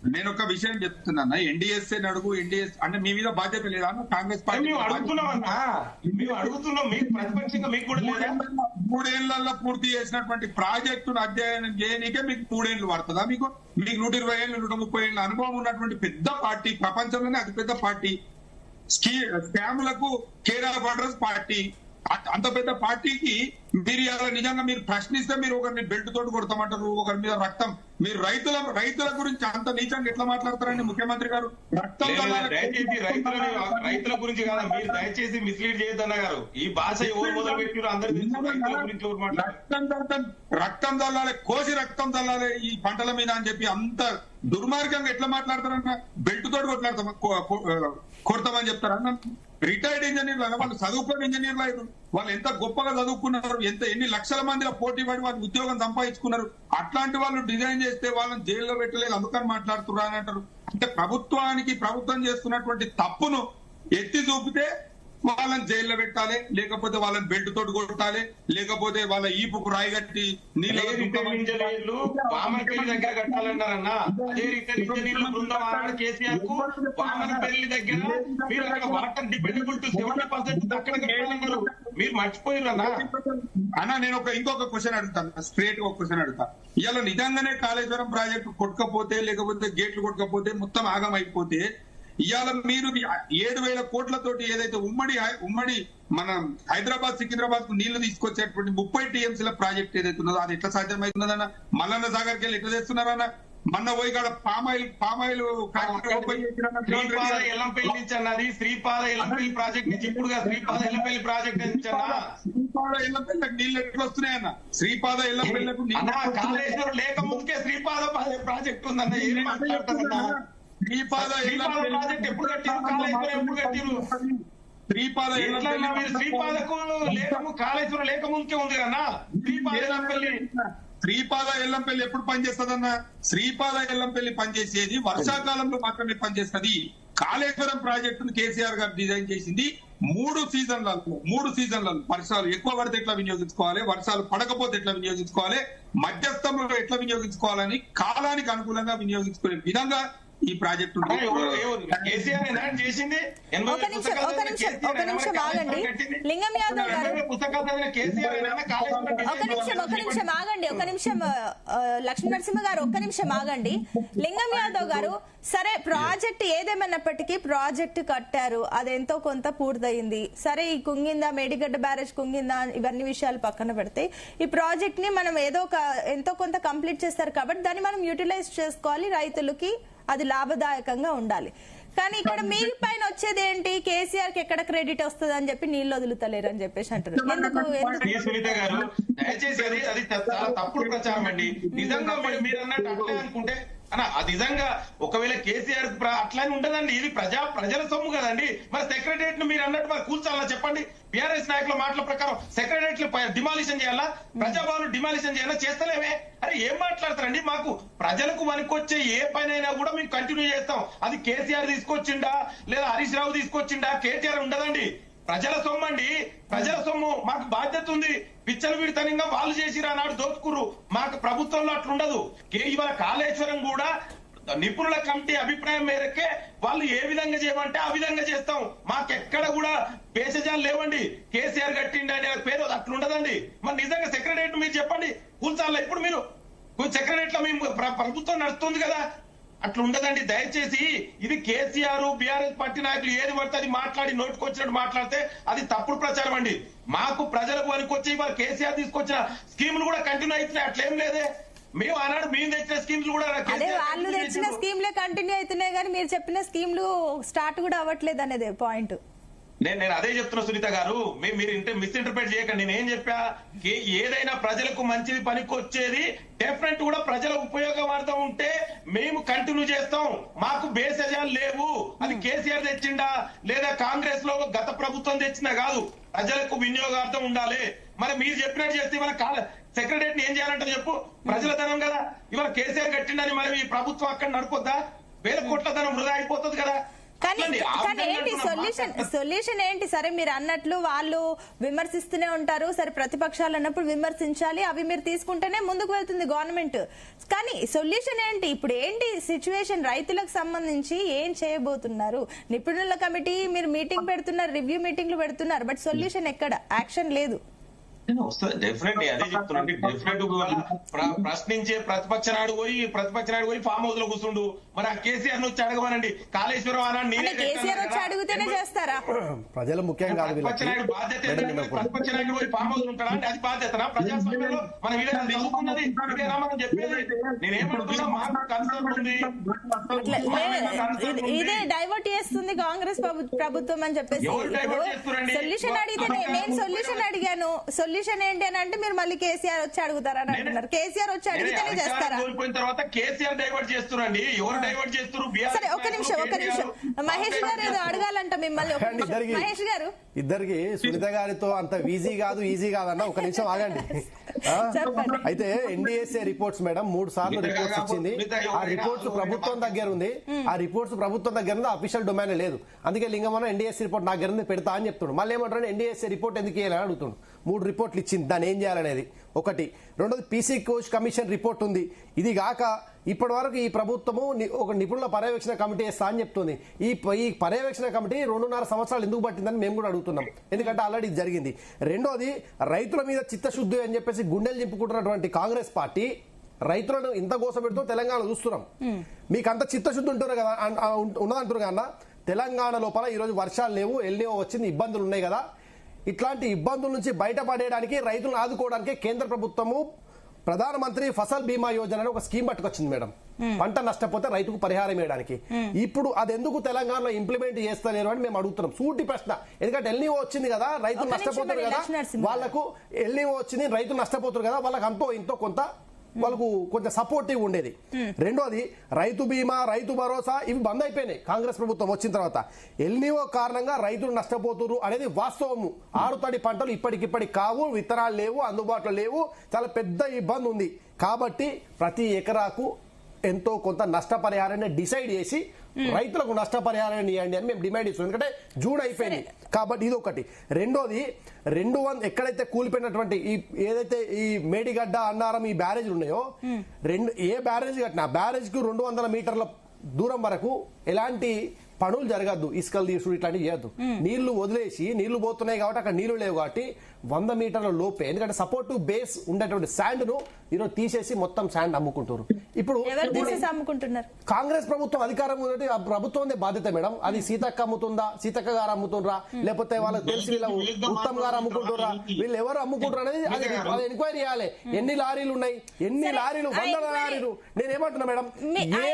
[SPEAKER 2] నేను ఒక విషయం చెప్తున్నా, ఎన్డీఎస్ఏ అడుగు, ఎన్డీఎస్ అంటే మీ మీద బాధ్యత లేదా కాంగ్రెస్ పార్టీ?
[SPEAKER 3] మేము అడుగుతున్నామన్నా, మేము అడుగుతున్నాం, మీకు ప్రతిపక్షంగా మీకు కూడా లేదా?
[SPEAKER 2] 3 ఏళ్లలో పూర్తి చేసినటువంటి ప్రాజెక్టును అధ్యయనం చేయడానికే మీకు 3 ఏళ్లు పడుతుందా? మీకు 120 ఏళ్ళు 130 ఏళ్ళ అనుభవం ఉన్నటువంటి పెద్ద పార్టీ, ప్రపంచంలోనే అతిపెద్ద పార్టీ, స్కాములకు కేర్ ఆఫ్ అడ్రస్ పార్టీ, అంత పెద్ద పార్టీకి మీరు ఇలా నిజంగా మీరు ప్రశ్నిస్తే మీరు ఒకరిని బెల్ట్ తోటి కొడతామంటారు, ఒకరి మీద రక్తం. మీరు రైతుల గురించి అంత నీచంగా ఎట్లా మాట్లాడతారండి ముఖ్యమంత్రి గారు? రక్తం
[SPEAKER 3] దయచేసి రైతుల గురించి కాదా, మీరు దయచేసి మిస్లీడ్ చేయొద్దన్న గారు. ఈ భాష ఎవరు మొదలు పెట్టారు అందరూ
[SPEAKER 2] రక్తం చల్లాలి, కోసి రక్తం చల్లాలి ఈ పంటల మీద అని చెప్పి అంత దుర్మార్గంగా ఎట్లా మాట్లాడతారన్న? బెల్ట్ తోటి కొడతామని చెప్తారన్న. రిటైర్డ్ ఇంజనీర్లు అన్న వాళ్ళు చదువుకున్న ఇంజనీర్లు అయ్యారు, వాళ్ళు ఎంత గొప్పగా చదువుకున్నారు, ఎన్ని లక్షల మందిలో పోటీ పడి వాళ్ళు ఉద్యోగం సంపాదించుకున్నారు. అట్లాంటి వాళ్ళు డిజైన్ చేస్తే వాళ్ళని జైల్లో పెట్టలేదు అందుకని మాట్లాడుతున్నారు అని అంటారు. అంటే ప్రభుత్వం చేస్తున్నటువంటి తప్పును ఎత్తి చూపితే వాళ్ళని జైల్లో పెట్టాలి, లేకపోతే వాళ్ళని బెల్ట్ తోటి కొట్టాలి, లేకపోతే వాళ్ళ ఈపుకు రాయి కట్టి
[SPEAKER 3] ఇంజనీర్లు వామనపల్లి దగ్గర కట్టాలన్నారన్నా. అదే రిటైల్ ఇంజనీర్లు బృందం ఆనాడు కేసీఆర్ కు వామనపల్లి దగ్గర మీరు అక్కడ వాటర్ డిపెండబుల్ టు 70% అక్కడ కట్టాలన్నారు. మీరు మర్చిపోయారన్నా.
[SPEAKER 2] అన్నా నేను ఇంకొక క్వశ్చన్ అడుగుతాను, స్ట్రేట్ గా ఒక క్వశ్చన్ అడుగుతా. ఇవాళ నిజంగానే కాళేశ్వరం ప్రాజెక్టు కొట్టకపోతే, లేకపోతే గేట్లు కొట్టకపోతే, మొత్తం ఆగం అయిపోతే, ఇవాళ మీరు 7,000 కోట్లతోటి ఏదైతే ఉమ్మడి మన హైదరాబాద్ సికింద్రాబాద్ కు నీళ్లు తీసుకొచ్చేటువంటి 30 టీఎంసీల ప్రాజెక్ట్ ఏదైతే ఉన్నదో అది ఎట్లా సాధ్యమవుతున్నదన్న? మల్లన్న సాగర్ కి వెళ్ళి ఎట్లా చేస్తున్నారన్న? మొన్న పోయి కాడ పామాయిల్
[SPEAKER 3] ఎల్లంపల్లి నుంచి అన్నది శ్రీపాద ఎల్లంపల్లి ప్రాజెక్ట్ నుంచి, ఇప్పుడు శ్రీపాద ఎల్లంపల్లి ప్రాజెక్ట్ నుంచి
[SPEAKER 2] శ్రీపాద ఎల్లంపల్లికి నీళ్లు ఎట్లా వస్తున్నాయన్న? శ్రీపాద ఎల్లంపల్లికు
[SPEAKER 3] కాళేశ్వరం లేక ముందుకే శ్రీపాద ప్రాజెక్ట్ ఉందన్న. ఏం మాట్లాడుతున్నా?
[SPEAKER 2] శ్రీపాద
[SPEAKER 3] ప్రాజెక్ట్ ఎప్పుడు కట్టారు? కాళేశ్వరం ఎప్పుడు కట్టారు? శ్రీపాదకు లేకము కాళేశ్వరం లేక ముందుకే ఉంది కన్నా.
[SPEAKER 2] శ్రీపాద ఎల్లంపల్లి ఎప్పుడు పనిచేస్తుందన్న? శ్రీపాద ఎల్లంపల్లి పనిచేసేది వర్షాకాలంలో మాత్రమే పనిచేస్తుంది. కాళేశ్వరం ప్రాజెక్టును కేసీఆర్ గారు డిజైన్ చేసింది 3 సీజన్లలో. వర్షాలు ఎక్కువ పడితే ఎట్లా వినియోగించుకోవాలి, వర్షాలు పడకపోతే ఎట్లా వినియోగించుకోవాలి, మధ్యస్థంలో ఎట్లా వినియోగించుకోవాలని కాలానికి అనుకూలంగా వినియోగించుకునే విధంగా ఈ ప్రాజెక్టు
[SPEAKER 3] చేసింది.
[SPEAKER 1] ఒక నిమిషం ఆగండి లింగం యాదవ్ గారు, ఒక నిమిషం లక్ష్మీ నరసింహ గారు, ఒక్క నిమిషం ఆగండి. లింగం యాదవ్ గారు, సరే ప్రాజెక్ట్ ఏదేమన్నప్పటికీ ప్రాజెక్ట్ కట్టారు, అది ఎంతో కొంత పూర్తయింది. సరే ఈ కుంగిందా, మేడిగడ్డ బ్యారేజ్ కుంగిందా, ఇవన్నీ విషయాలు పక్కన పెడితే ఈ ప్రాజెక్ట్ ని మనం ఎంతో కొంత కంప్లీట్ చేస్తారు కాబట్టి దాన్ని మనం యూటిలైజ్ చేసుకోవాలి, రైతులకి అది లాభదాయకంగా ఉండాలి. కానీ ఇక్కడ మీ పైన వచ్చేది ఏంటి? కేసీఆర్ కి ఎక్కడ క్రెడిట్ వస్తుంది అని చెప్పి నీళ్ళు వదులుతలేరు అని చెప్పేసి అంటారు.
[SPEAKER 3] సునీత గారు దయచేసి అది చాలా తప్పుడు ప్రచారం అండి. నిజంగా మీరు అన్నట్టు అట్లే అనుకుంటే అది నిజంగా ఒకవేళ కేసీఆర్ అట్లానే ఉండదండి. ఇది ప్రజల సొమ్ము కదండి. మరి సెక్రటరియట్ ను మీరు అన్నట్టు మరి కూల్చాలా చెప్పండి? బీఆర్ఎస్ నాయకుల మాటల ప్రకారం సెక్రటరియట్ డిమాలిషన్ చేయాలా, ప్రజాభవన్ డిమాలిషన్ చేయాలా? చేస్తలేమే. అరే ఏం మాట్లాడతారండి? మాకు ప్రజలకు వనికొచ్చే ఏ పనైనా కూడా మేము కంటిన్యూ చేస్తాం. అది కేసీఆర్ తీసుకొచ్చిండా, లేదా హరీష్ రావు తీసుకొచ్చిండా, కేటీఆర్ ఉండదండి. ప్రజల సొమ్ము అండి, ప్రజల సొమ్ము. మాకు బాధ్యత ఉంది. విచ్చలవిడితనంగా వాళ్ళు చేసిరా నాడు దోచుకుర్రు. మాకు ప్రభుత్వంలో అట్లుండదు. ఇవాళ కాళేశ్వరం కూడా నిపుణుల కమిటీ అభిప్రాయం మేరకే వాళ్ళు ఏ విధంగా చేయమంటే ఆ విధంగా చేస్తాం. మాకెక్కడ కూడా పేషజాలు లేవండి. కేసీఆర్ కట్టిండి అనే పేరు అట్లుండదండి. మరి నిజంగా సెక్రటరియట్ మీరు చెప్పండి కూల్చాలా? ఇప్పుడు మీరు సెక్రటరియట్ లో మేము ప్రభుత్వం నడుస్తుంది కదా, అట్లా ఉండదండి. దయచేసి ఇది కేసీఆర్ బీఆర్ఎస్ పార్టీ నాయకులు ఏది పడితే అది మాట్లాడి నోటుకొచ్చినట్టు మాట్లాడితే అది తప్పుడు ప్రచారం అండి. మాకు ప్రజలకు వనికొచ్చి ఇవాళ కేసీఆర్ తీసుకొచ్చిన స్కీములు కూడా కంటిన్యూ అవుతున్నాయి. అట్లేం లేదే. మేము ఆనాడు మేము తెచ్చిన స్కీమ్లు కూడా
[SPEAKER 1] వాళ్ళు తెచ్చిన స్కీమ్లే కంటిన్యూ అవుతున్నాయి కానీ మీరు చెప్పిన స్కీమ్లు స్టార్ట్ కూడా అవ్వట్లేదు అనేది పాయింట్.
[SPEAKER 3] నేను అదే చెప్తున్నా సునీత గారు, మీరు మిస్ఇంటర్ప్రిట్ చేయకండి. నేను ఏం చెప్పా, ఏదైనా ప్రజలకు మంచిది పనికొచ్చేది డెఫినెట్ కూడా ప్రజలకు ఉపయోగపడుతూ ఉంటే మేము కంటిన్యూ చేస్తాం. మాకు బేసజాలు లేవు. అది కేసీఆర్ తెచ్చిండా లేదా కాంగ్రెస్ లో గత ప్రభుత్వం తెచ్చిందా కాదు. ప్రజలకు వినియోగార్థం ఉండాలి. మరి మీరు చెప్పినట్టు చేస్తే ఇవాళ సెక్రటరియట్ ఏం చేయాలంటే చెప్పు, ప్రజల ధనం కదా. ఇవాళ కేసీఆర్ కట్టిండని మరి ఈ ప్రభుత్వం అక్కడ నడుపుద్దా? 1,000 కోట్ల ధనం వృధా అయిపోతుంది కదా.
[SPEAKER 1] కానీ ఏంటి సొల్యూషన్ ఏంటి? సరే మీరు అన్నట్లు వాళ్ళు విమర్శిస్తూనే ఉంటారు, సరే ప్రతిపక్షాలు అన్నప్పుడు విమర్శించాలి, అవి మీరు తీసుకుంటేనే ముందుకు వెళ్తుంది గవర్నమెంట్. కానీ సొల్యూషన్ ఏంటి? ఇప్పుడు ఏంటి సిచ్యువేషన్? రైతులకు సంబంధించి ఏం చేయబోతున్నారు? నిపుణుల కమిటీ మీరు మీటింగ్ పెడుతున్నారు, రివ్యూ మీటింగ్లు పెడుతున్నారు, బట్ సొల్యూషన్ ఎక్కడ? యాక్షన్ లేదు.
[SPEAKER 3] డెఫినెట్లీ అదే చెప్తున్నాండి. డెఫినెట్ ప్రశ్నించే ప్రతిపక్ష నాడు పోయి ఫామ్ హౌస్ లో కూర్చుండు. మరి ఆ కేసీఆర్ వచ్చి అడగమనండి. కాళేశ్వరం అని
[SPEAKER 1] కేసీఆర్ వచ్చి అడిగితేనే చేస్తారా?
[SPEAKER 4] ప్రజలు ముఖ్యం కాదు.
[SPEAKER 3] ప్రతిపక్ష నాయుడు బాధ్యత ఏంటంటే ప్రతిపక్ష నాయుడు పోయి ఫామ్ హౌస్ ఉంటాడా అంటే అది బాధ్యతనా? ప్రజాస్వామ్యంలో మనం ఇదే చదువుకున్నది, ఇదేనా మనం చెప్పేది? నేనేమంటున్నా, మాకు కన్సర్న్ ఉంది,
[SPEAKER 1] ఇదే డైవర్ట్ చేస్తుంది కాంగ్రెస్ ప్రభుత్వం అని చెప్పేసి. సొల్యూషన్ అడిగితే నేను సొల్యూషన్ అడిగాను, సొల్యూషన్ ఏంటి అని అంటే మీరు మళ్ళీ కేసీఆర్ వచ్చి అడుగుతారని అంటున్నారు. కేసీఆర్ వచ్చి అడిగితేనే చేస్తారా?
[SPEAKER 3] కోల్పోయిన తర్వాత కేసీఆర్ డైవర్ట్ చేస్తున్నారండి. ఎవరు డైవర్ట్ చేస్తారు?
[SPEAKER 1] సరే ఒక్క నిమిషం మహేష్ గారు ఏదో అడగాలంట మిమ్మల్ని. మహేష్ గారు,
[SPEAKER 4] ఇద్దరికి సునీత గారితో అంత ఈజీ కాదన్న, ఒక నిమిషం ఆగండి. అయితే ఎన్డీఎస్ఏ రిపోర్ట్స్ మేడం 3 సార్లు రిపోర్ట్స్ ఇచ్చింది. ఆ రిపోర్ట్స్ ప్రభుత్వం దగ్గర ఉంది. అఫీషియల్ డొమైన్ లేదు. అందుకే లింగమన్న ఎన్డీఎస్ఏ రిపోర్ట్ నా దగ్గర పెడతా అని చెప్తున్నాడు. మళ్ళీ ఏమంటారు, ఎన్డీఎస్ఏ రిపోర్ట్ ఎందుకు వేయాలని అడుగుతున్నాడు. 3 రిపోర్ట్లు ఇచ్చింది, దాన్ని ఏం చేయాలనేది ఒకటి. రెండోది పీసీ కోచ్ కమిషన్ రిపోర్ట్ ఉంది. ఇది గాక ఇప్పటి వరకు ఈ ప్రభుత్వము ఒక నిపుణుల పర్యవేక్షణ కమిటీ వేస్తా అని చెప్తుంది. ఈ పర్యవేక్షణ కమిటీ 2.5 సంవత్సరాలు ఎందుకు పట్టిందని మేము కూడా అడుగుతున్నాం. ఎందుకంటే ఆల్రెడీ ఇది జరిగింది. రెండోది, రైతుల మీద చిత్తశుద్ధి అని చెప్పేసి గుండెలు చింపుకుంటున్నటువంటి కాంగ్రెస్ పార్టీ రైతులను ఇంత గోసపెడుతూ తెలంగాణ చూస్తున్నాం. మీకు అంత చిత్తశుద్ధి ఉంటున్నారు కదా, ఉన్నదంటారు కదా. తెలంగాణ లోపల ఈరోజు వర్షాలు లేవు, ఎల్నినో వచ్చింది, ఇబ్బందులు ఉన్నాయి కదా. ఇట్లాంటి ఇబ్బందుల నుంచి బయటపడేయడానికి, రైతులను ఆదుకోవడానికి కేంద్ర ప్రభుత్వము ప్రధానమంత్రి ఫసల్ బీమా యోజన అని ఒక స్కీమ్ పట్టుకొచ్చింది మేడం. పంట నష్టపోతే రైతుకు పరిహారం ఇవ్వడానికి. ఇప్పుడు అది ఎందుకు తెలంగాణలో ఇంప్లిమెంట్ చేస్తలేరు అని మేము అడుగుతున్నాం. సూటి ప్రశ్న. ఎందుకంటే ఎల్నినో వచ్చింది కదా, రైతులు నష్టపోతారు కదా, వాళ్ళకు ఎల్నినో వచ్చింది, రైతులు నష్టపోతారు కదా, వాళ్ళకి అంతో ఇంతో కొంత వాళ్ళకు కొంచెం సపోర్టివ్ ఉండేది. రెండోది, రైతు బీమా, రైతు భరోసా ఇవి బంద్ అయిపోయినాయి కాంగ్రెస్ ప్రభుత్వం వచ్చిన తర్వాత. ఎల్నినో కారణంగా రైతులు నష్టపోతున్నారు అనేది వాస్తవము. ఆరుతడి పంటలు ఇప్పటికిప్పటికి కావు, విత్తనాలు లేవు, అందుబాటులో లేవు, చాలా పెద్ద ఇబ్బంది ఉంది. కాబట్టి ప్రతి ఎకరాకు ఎంతో కొంత నష్టపరిహారాన్ని డిసైడ్ చేసి రైతులకు నష్టపరిహారాన్ని ఇవ్వండి అని మేము డిమాండ్ ఇస్తున్నాం. ఎందుకంటే జూన్ అయిపోయింది కాబట్టి ఇది ఒకటి. రెండోది, 200 ఎక్కడైతే కూలిపోయినటువంటి ఏదైతే ఈ మేడిగడ్డ, అన్నారం ఈ బ్యారేజ్లు ఉన్నాయో, ఏ బ్యారేజ్ కట్టినా బ్యారేజ్ కు 200 మీటర్ల దూరం వరకు ఎలాంటి పనులు జరగద్దు, ఇసుకలు తీసుడు ఇట్లాంటివి చేయొద్దు. నీళ్లు వదిలేసి, నీళ్లు పోతున్నాయి కాబట్టి అక్కడ నీళ్లు లేవు కాబట్టి 100 మీటర్ల లోపే, ఎందుకంటే సపోర్టివ్ బేస్ ఉండేటువంటి శాండ్ ను ఈరోజు తీసేసి మొత్తం శాండ్ అమ్ముకుంటారు. ఇప్పుడు కాంగ్రెస్ ప్రభుత్వం అధికారం ఉన్నట్టు ఆ ప్రభుత్వం బాధ్యత మేడం. అది సీతక్క అమ్ముతుందా, సీతక్క గారు అమ్ముతుండ్రా, లేకపోతే వాళ్ళకి తెలిసి వీళ్ళు ఉత్తమ్ గారు అమ్ముకుంటుర్రా, వీళ్ళు ఎవరు అమ్ముకుంటారు అనేది అది ఎంక్వైరీ చేయాలి. ఎన్ని లారీలు ఉన్నాయి, ఎన్ని లారీలు, 100 లారీలు. నేనేమంటున్నా మేడం,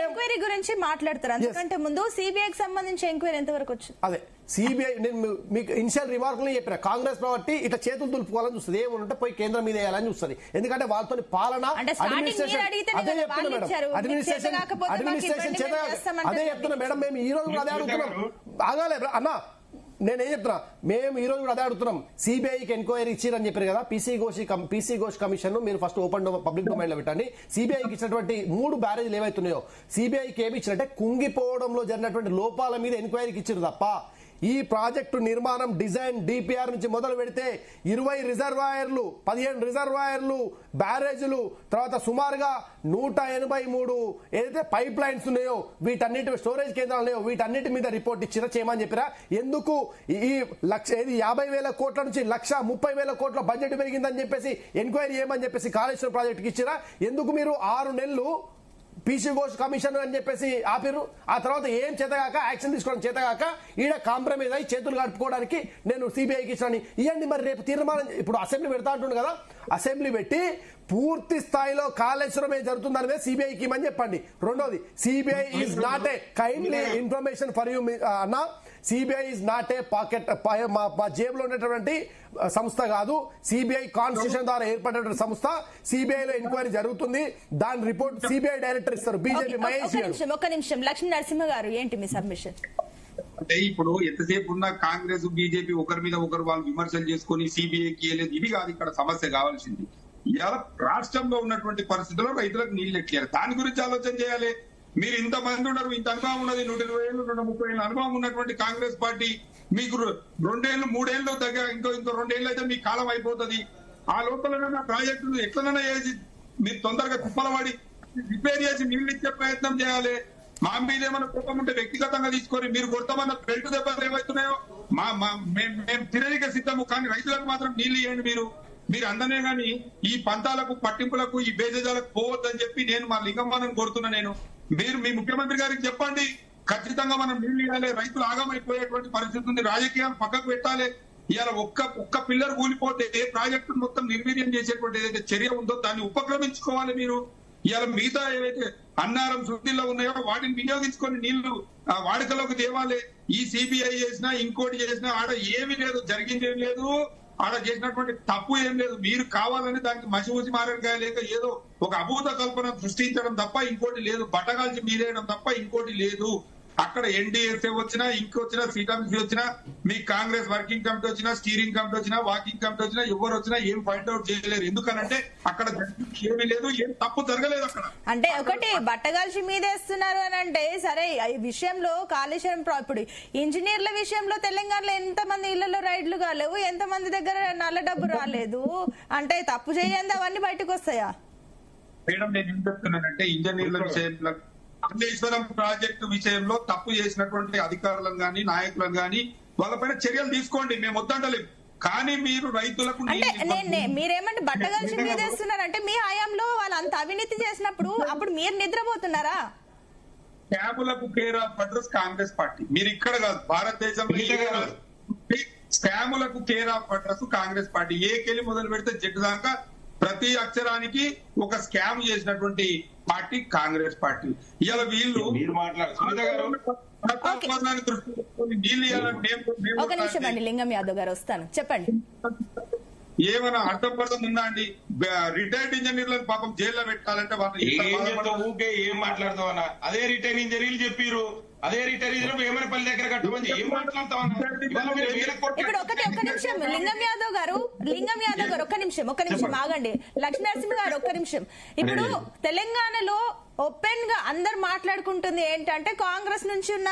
[SPEAKER 1] ఎంక్వైరీ గురించి మాట్లాడతారు. అందుకంటే ముందు సిబిఐకి సంబంధించి ఎంక్వైరీ ఎంతవరకు వచ్చింది?
[SPEAKER 4] అదే సిబిఐ నేను మీకు ఇనిషియల్ రిమార్కులు చెప్పిన, కాంగ్రెస్ కాబట్టి ఇట్లా చేతులు దులుపుకోవాలని చూస్తుంది, ఏమంటే పోయి కేంద్రం మీద వేయాలని చూస్తుంది. ఎందుకంటే వాళ్ళతో పాలన అడ్మినిస్ట్రేషన్ అదే చెప్తున్నా మేడం, అడ్మినిస్ట్రేషన్ చేత అదే చెప్తున్నా మేడం. మేము ఈ రోజు కూడా అదే అడుగుతున్నాం. ఆగాలే అన్నా, నేనేం చెప్తున్నా, మేము ఈ రోజు కూడా అదే అడుగుతున్నాం. సిబిఐకి ఎంక్వైరీ ఇచ్చిరని చెప్పారు కదా, పీసీ ఘోష్ కమిషన్ మీరు ఫస్ట్ ఓపెన్ పబ్లిక్ డొమైన్ లో పెట్టండి. సిబిఐకి ఇచ్చినటువంటి 3 బ్యారేజ్లు ఏవైతున్నాయో సిబిఐకి ఏమి ఇచ్చినట్టే కుంగిపోవడంలో జరిగినటువంటి లోపాల మీద ఎంక్వైరీకి ఇచ్చారు తప్ప ఈ ప్రాజెక్టు నిర్మాణం డిజైన్ డిపిఆర్ నుంచి మొదలు పెడితే 20 రిజర్వాయర్లు, 15 రిజర్వాయర్లు, బ్యారేజ్లు, తర్వాత సుమారుగా 183 ఏదైతే పైప్ లైన్స్ ఉన్నాయో, వీటన్నిటి స్టోరేజ్ కేంద్రాలు ఉన్నాయో, వీటన్నిటి మీద రిపోర్ట్ ఇచ్చినా చేయమని చెప్పిరా. ఎందుకు ఈ 50,000 కోట్ల నుంచి 130,000 కోట్ల బడ్జెట్ పెరిగిందని చెప్పేసి ఎంక్వైరీ చేయమని చెప్పేసి కాళేశ్వరం ప్రాజెక్టుకి ఇచ్చిరా. ఎందుకు మీరు 6 నెలలు పీసీ ఘోష్ కమిషన్ అని చెప్పేసి ఆపిరు? ఆ తర్వాత ఏం చేతగాక, యాక్షన్ తీసుకోవడం చేతగాక ఈడ కాంప్రమైజ్ అయ్యి చేతులు కట్టుకోవడానికి నేను సిబిఐకి ఇచ్చాను ఇవ్వండి. మరి రేపు తీర్మానం, ఇప్పుడు అసెంబ్లీ పెడతా అంటుండు కదా, అసెంబ్లీ పెట్టి పూర్తి స్థాయిలో కాళేశ్వరమే జరుగుతుందని సిబిఐకి ఇమ్మని చెప్పండి. రెండోది, CBI is not a kindly information for you అన్నా. CBI is not a pocket, మా జేబులో ఉన్నటువంటి సంస్థ కాదు. సిబిఐ కాన్స్టిట్యూషన్ ద్వారా ఏర్పడినటువంటి సంస్థ. సిబిఐలో ఎంక్వైరీ జరుగుతుంది, దాని రిపోర్ట్ సిబిఐ డైరెక్టర్ ఇస్తారు. బీజేపీ మహేష్
[SPEAKER 1] ఒక్క నిమిషం, లక్ష్మీ నరసింహ గారు ఏంటి మీ సబ్మిషన్?
[SPEAKER 2] అంటే ఇప్పుడు ఎంతసేపు ఉన్న కాంగ్రెస్ బీజేపీ ఒకరి మీద ఒకరు వాళ్ళు విమర్శలు చేసుకుని సిబిఐకి ఇవ్వలేదు, ఇది కాదు ఇక్కడ సమస్య కావాల్సింది. ఇవాళ రాష్ట్రంలో ఉన్నటువంటి పరిస్థితుల్లో రైతులకు నీళ్లు ఎట్లేరు, దాని గురించి ఆలోచన చేయాలి. మీరు ఇంతమంది ఉన్నారు, ఇంత అనుభవం ఉన్నది, 120 ఏళ్ళు 130 ఏళ్ళ అనుభవం ఉన్నటువంటి కాంగ్రెస్ పార్టీ మీకు 2 ఏళ్ళు 3 ఏళ్ళు దగ్గర ఇంకో 2 ఏళ్ళు అయితే మీ కాలం అయిపోతుంది. ఆ లోపల ప్రాజెక్టులు ఎట్లనైనా చేసి మీరు తొందరగా కుప్పలవాడి రిపేర్ చేసి నీళ్లు ఇచ్చే ప్రయత్నం చేయాలి. మా మీద ఏమైనా కోపం ఉంటే వ్యక్తిగతంగా తీసుకొని మీరు కొడతామన్న బెల్ట్ దెబ్బలు ఏమవుతున్నాయో మేము తిరగక సిద్ధము, కానీ రైతులకు మాత్రం నీళ్లు ఇవ్వండి. మీరు అందనే గాని ఈ పంతాలకు పట్టింపులకు ఈ బేజాలకు పోవద్దని చెప్పి నేను మా లింగమ్మానం కోరుతున్నా. మీరు మీ ముఖ్యమంత్రి గారికి చెప్పండి, ఖచ్చితంగా మనం నీళ్లు ఇవ్వాలి. రైతులు ఆగమైపోయేటువంటి పరిస్థితి ఉంది, రాజకీయాలు పక్కకు పెట్టాలి. ఇవాళ ఒక్క పిల్లర్ కూలిపోతే ఏ ప్రాజెక్టు మొత్తం నిర్వీర్యం చేసేటువంటి ఏదైతే చర్య ఉందో దాన్ని ఉపక్రమించుకోవాలి. మీరు ఇవాళ మిగతా ఏవైతే అన్నారం శుద్ధిలో ఉన్నాయో వాటిని వినియోగించుకొని నీళ్లు వాడుకలోకి తేవాలి. ఈ సిబిఐ చేసినా ఇంకోటి చేసినా ఆడ ఏమీ లేదు, జరిగింది ఏం లేదు, ఆడ చేసినటువంటి తప్పు ఏం లేదు. మీరు కావాలని దానికి మసిమూసి మారగా లేక ఏదో ఒక అభూత కల్పన సృష్టించడం తప్ప ఇంకోటి లేదు, బట్టగాల్చి మీరేయడం తప్ప ఇంకోటి లేదు. అక్కడ ఎన్డీఎస్ఏ వచ్చినా ఇంకొచ్చినా సీటాంసీ వచ్చినా మీ కాంగ్రెస్ వర్కింగ్ కమిటీ వచ్చినా స్టీరింగ్ కమిటీ వచ్చినా వాకింగ్ కమిటీ వచ్చినా ఎవరు వచ్చినా ఏం ఫైండ్ అవుట్ చేయలేరు. ఎందుకనంటే అక్కడ ఏమీ లేదు, ఏం తప్పు జరగలేదు అక్కడ.
[SPEAKER 1] అంటే ఒకటి బట్టగాల్చి మీదేస్తున్నారు అని అంటే సరే, ఈ విషయంలో కాళేశ్వరం ఇప్పుడు ఇంజనీర్ల విషయంలో తెలంగాణలో ఎంతమంది ఇళ్లలో రైడ్లు కాలేవు, ఎంతమంది దగ్గర నల్ల డబ్బు రాలేదు అంటే తప్పు చేయండి అవన్నీ బయటకు వస్తాయా?
[SPEAKER 2] మేడం నేను ఏం చెప్తున్నానంటే ఇంజనీర్ల విషయంలో కాళేశ్వరం ప్రాజెక్టు విషయంలో తప్పు చేసినటువంటి అధికారులను గాని నాయకులను గాని వాళ్ళపైన చర్యలు తీసుకోండి, మేము వద్దంటలేము. కానీ మీరు రైతులకు
[SPEAKER 1] అంటే మీరేమంటే బట్టగలిసి మీదేస్తున్నారంటే మీ హయాంలో వాళ్ళు అంత అవినీతి చేసినప్పుడు అప్పుడు మీరు నిద్రపోతున్నారా?
[SPEAKER 2] స్కాములకు care of address Congress party. మీరు ఇక్కడ కాదు, భారతదేశంలో స్కాములకు care of address Congress party. ఏకెళ్ళి మొదలు పెడితే జట్టు దాకా ప్రతి అక్షరానికి ఒక స్కామ్ చేసినటువంటి పార్టీ కాంగ్రెస్ పార్టీ. ఇవాళ వీళ్ళు
[SPEAKER 1] ఒక నిమిషం అండి, లింగం యాదవ్ గారు వస్తాను, చెప్పండి.
[SPEAKER 2] ఏమైనా అర్థం పర్థం ఉందా అండి? రిటైర్డ్ ఇంజనీర్లను పాపం జైల్లో పెట్టాలంటే
[SPEAKER 3] ఊకే ఏం మాట్లాడతావు అన్న? అదే రిటైర్డ్ ఇంజనీర్లు చెప్పారు, అదే రిటైర్డ్ ఇంజనీర్ ఏమైనా లేఖర కట్టమని ఏం మాట్లాడతావు అన్న?
[SPEAKER 1] ఇప్పుడు ఒక్క నిమిషం లింగం యాదవ్ గారు ఒక్క నిమిషం ఆగండి. లక్ష్మీ నరసింహ గారు ఒక్క నిమిషం. ఇప్పుడు తెలంగాణలో ఓపెన్ గా అందరు మాట్లాడుకుంటుంది ఏంటంటే కాంగ్రెస్ నుంచి ఉన్న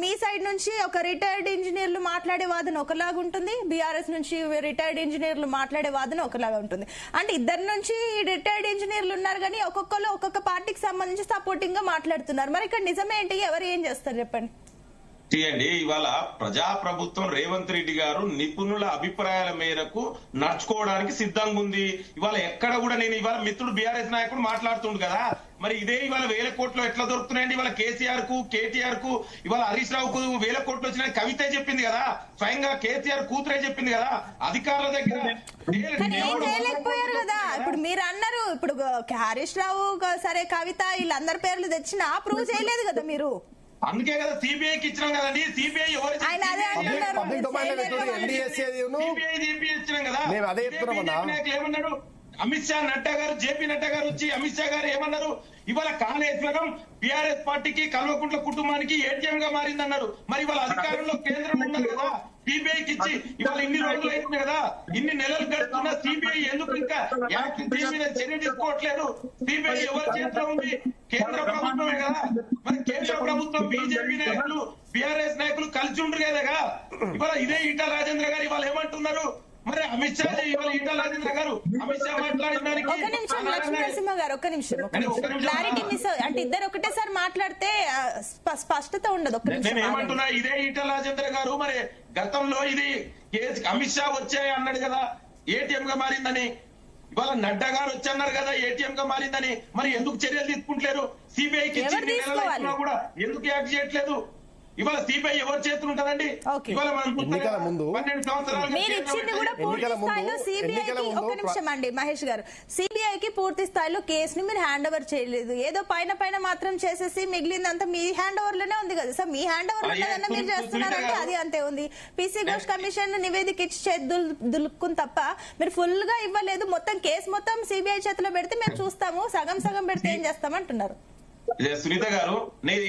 [SPEAKER 1] మీ సైడ్ నుంచి ఒక రిటైర్డ్ ఇంజనీర్లు మాట్లాడే వాదన ఒకలాగా ఉంటుంది, బీఆర్ఎస్ నుంచి రిటైర్డ్ ఇంజనీర్లు మాట్లాడే వాదన ఒకలాగా ఉంటుంది. అంటే ఇద్దరు నుంచి రిటైర్డ్ ఇంజనీర్లు ఉన్నారు కానీ ఒక్కొక్కరు ఒక్కొక్క పార్టీకి సంబంధించి సపోర్టింగ్ గా మాట్లాడుతున్నారు. మరి ఇక్కడ నిజమేంటి, ఎవరు ఏం చేస్తారు చెప్పండి.
[SPEAKER 3] అండి ఇవాళ ప్రజాప్రభుత్వం రేవంత్ రెడ్డి గారు నిపుణుల అభిప్రాయాల మేరకు నడుచుకోవడానికి సిద్ధంగా ఉంది. ఇవాళ ఎక్కడ కూడా నేను ఇవాళ మిత్రుడు బీఆర్ఎస్ నాయకుడు మాట్లాడుతుండు కదా, మరి ఇదే ఇవాళ 1000 కోట్లు ఎట్లా దొరుకుతున్నాయండి? ఇవాళ కేసీఆర్ కు కేటీఆర్ కు ఇవాళ హరీష్ రావుకు 1000 కోట్లు వచ్చిన కవితే చెప్పింది కదా, స్వయంగా కేసీఆర్ కూతురే చెప్పింది కదా. అధికారుల దగ్గర
[SPEAKER 1] చేయలేకపోయారు కదా. ఇప్పుడు మీరు అన్నారు, ఇప్పుడు హరీష్ రావు సరే కవిత వీళ్ళందరి పేర్లు తెచ్చినా ప్రూవ్ చేయలేదు కదా మీరు.
[SPEAKER 3] అందుకే కదా సిబిఐకి ఇచ్చినాం కదండి. సిబిఐ ఎవరు ఇచ్చినాం కదా. ఏమన్నాడు అమిత్ షా, నడ్డా గారు, జేపీ నడ్డా గారు వచ్చి అమిత్ షా గారు ఏమన్నారు? ఇవాళ కాళేశ్వరం బీఆర్ఎస్ పార్టీకి కల్వకుంట్ల కుటుంబానికి ఏటీఎం గా మారిందన్నారు. మరి ఇవాళ అధికారంలో కేంద్రం ఉన్నారు కదా, సిబిఐకి ఇచ్చి ఇవాళ ఇన్ని రోజులు అవుతుంది కదా, ఇన్ని నెలలు గడుస్తున్నా సిబిఐ ఎందుకు ఇంకా దీని మీద చర్య తీసుకోవట్లేదు? సిబిఐ ఎవరి చేతిలో ఉంది? కేంద్ర ప్రభుత్వమే కదా. మరి కేంద్ర ప్రభుత్వం బీజేపీ నాయకులు బీఆర్ఎస్ నాయకులు కలిసి ఉండరు కదా. ఇవాళ ఇదే ఈటల రాజేంద్ర గారు ఇవాళ ఏమంటున్నారు? మరి అమిత్ షా ఇవాళ ఈటల రాజేంద్ర గారు అమిత్ షా మాట్లాడిన దానికి
[SPEAKER 1] లక్ష్మీ నరసింహ గారు ఒక్క నిమిషం క్లారిటీ మిస్. అంటే ఇద్దరు ఒకటేసారి మాట్లాడితే స్పష్టత ఉండదు.
[SPEAKER 3] నేను ఏమంటున్నా, ఇదే ఈటల రాజేంద్ర గారు మరి గతంలో ఇది అమిత్ షా వచ్చాయి అన్నాడు కదా ఏటీఎం గా మారిందని. ఇవాళ నడ్డా గారు వచ్చన్నారు కదా ఏటీఎం గా మారిందని. మరి ఎందుకు చర్యలు తీసుకుంటలేరు? సిబిఐకి కూడా ఎందుకు యాక్ట్ చేయట్లేదు? ఇవాళ సిబిఐ ఎవరి చేతులు ఉంటుందండి? ఇవాళ మనం
[SPEAKER 4] ఎన్నికల ముందు
[SPEAKER 1] మీరు ఇచ్చింది కూడా పూర్తి స్థాయిలో సిబిఐకి. ఒక నిమిషం అండి మహేష్ గారు, సిబిఐకి పూర్తి స్థాయిలో కేసుని మీరు హ్యాండ్ ఓవర్ చేయలేదు. ఏదో పైన మాత్రం చేసేసి మిగిలిందంతా మీ హ్యాండ్ ఓవర్ లోనే ఉంది కదా. సో మీ హ్యాండ్ ఓవర్ ఉన్నదన్నా మీరు చేస్తున్నారంటే అది అంతే ఉంది. పీసీ ఘోష్ కమిషన్ నివేదిక ఇచ్చి దులుపుకుని తప్ప మీరు ఫుల్ గా ఇవ్వలేదు. మొత్తం కేసు మొత్తం సిబిఐ చేతిలో పెడితే మేము చూస్తాము, సగం పెడితే ఏం చేస్తామంటున్నారు.
[SPEAKER 3] సునీత గారు,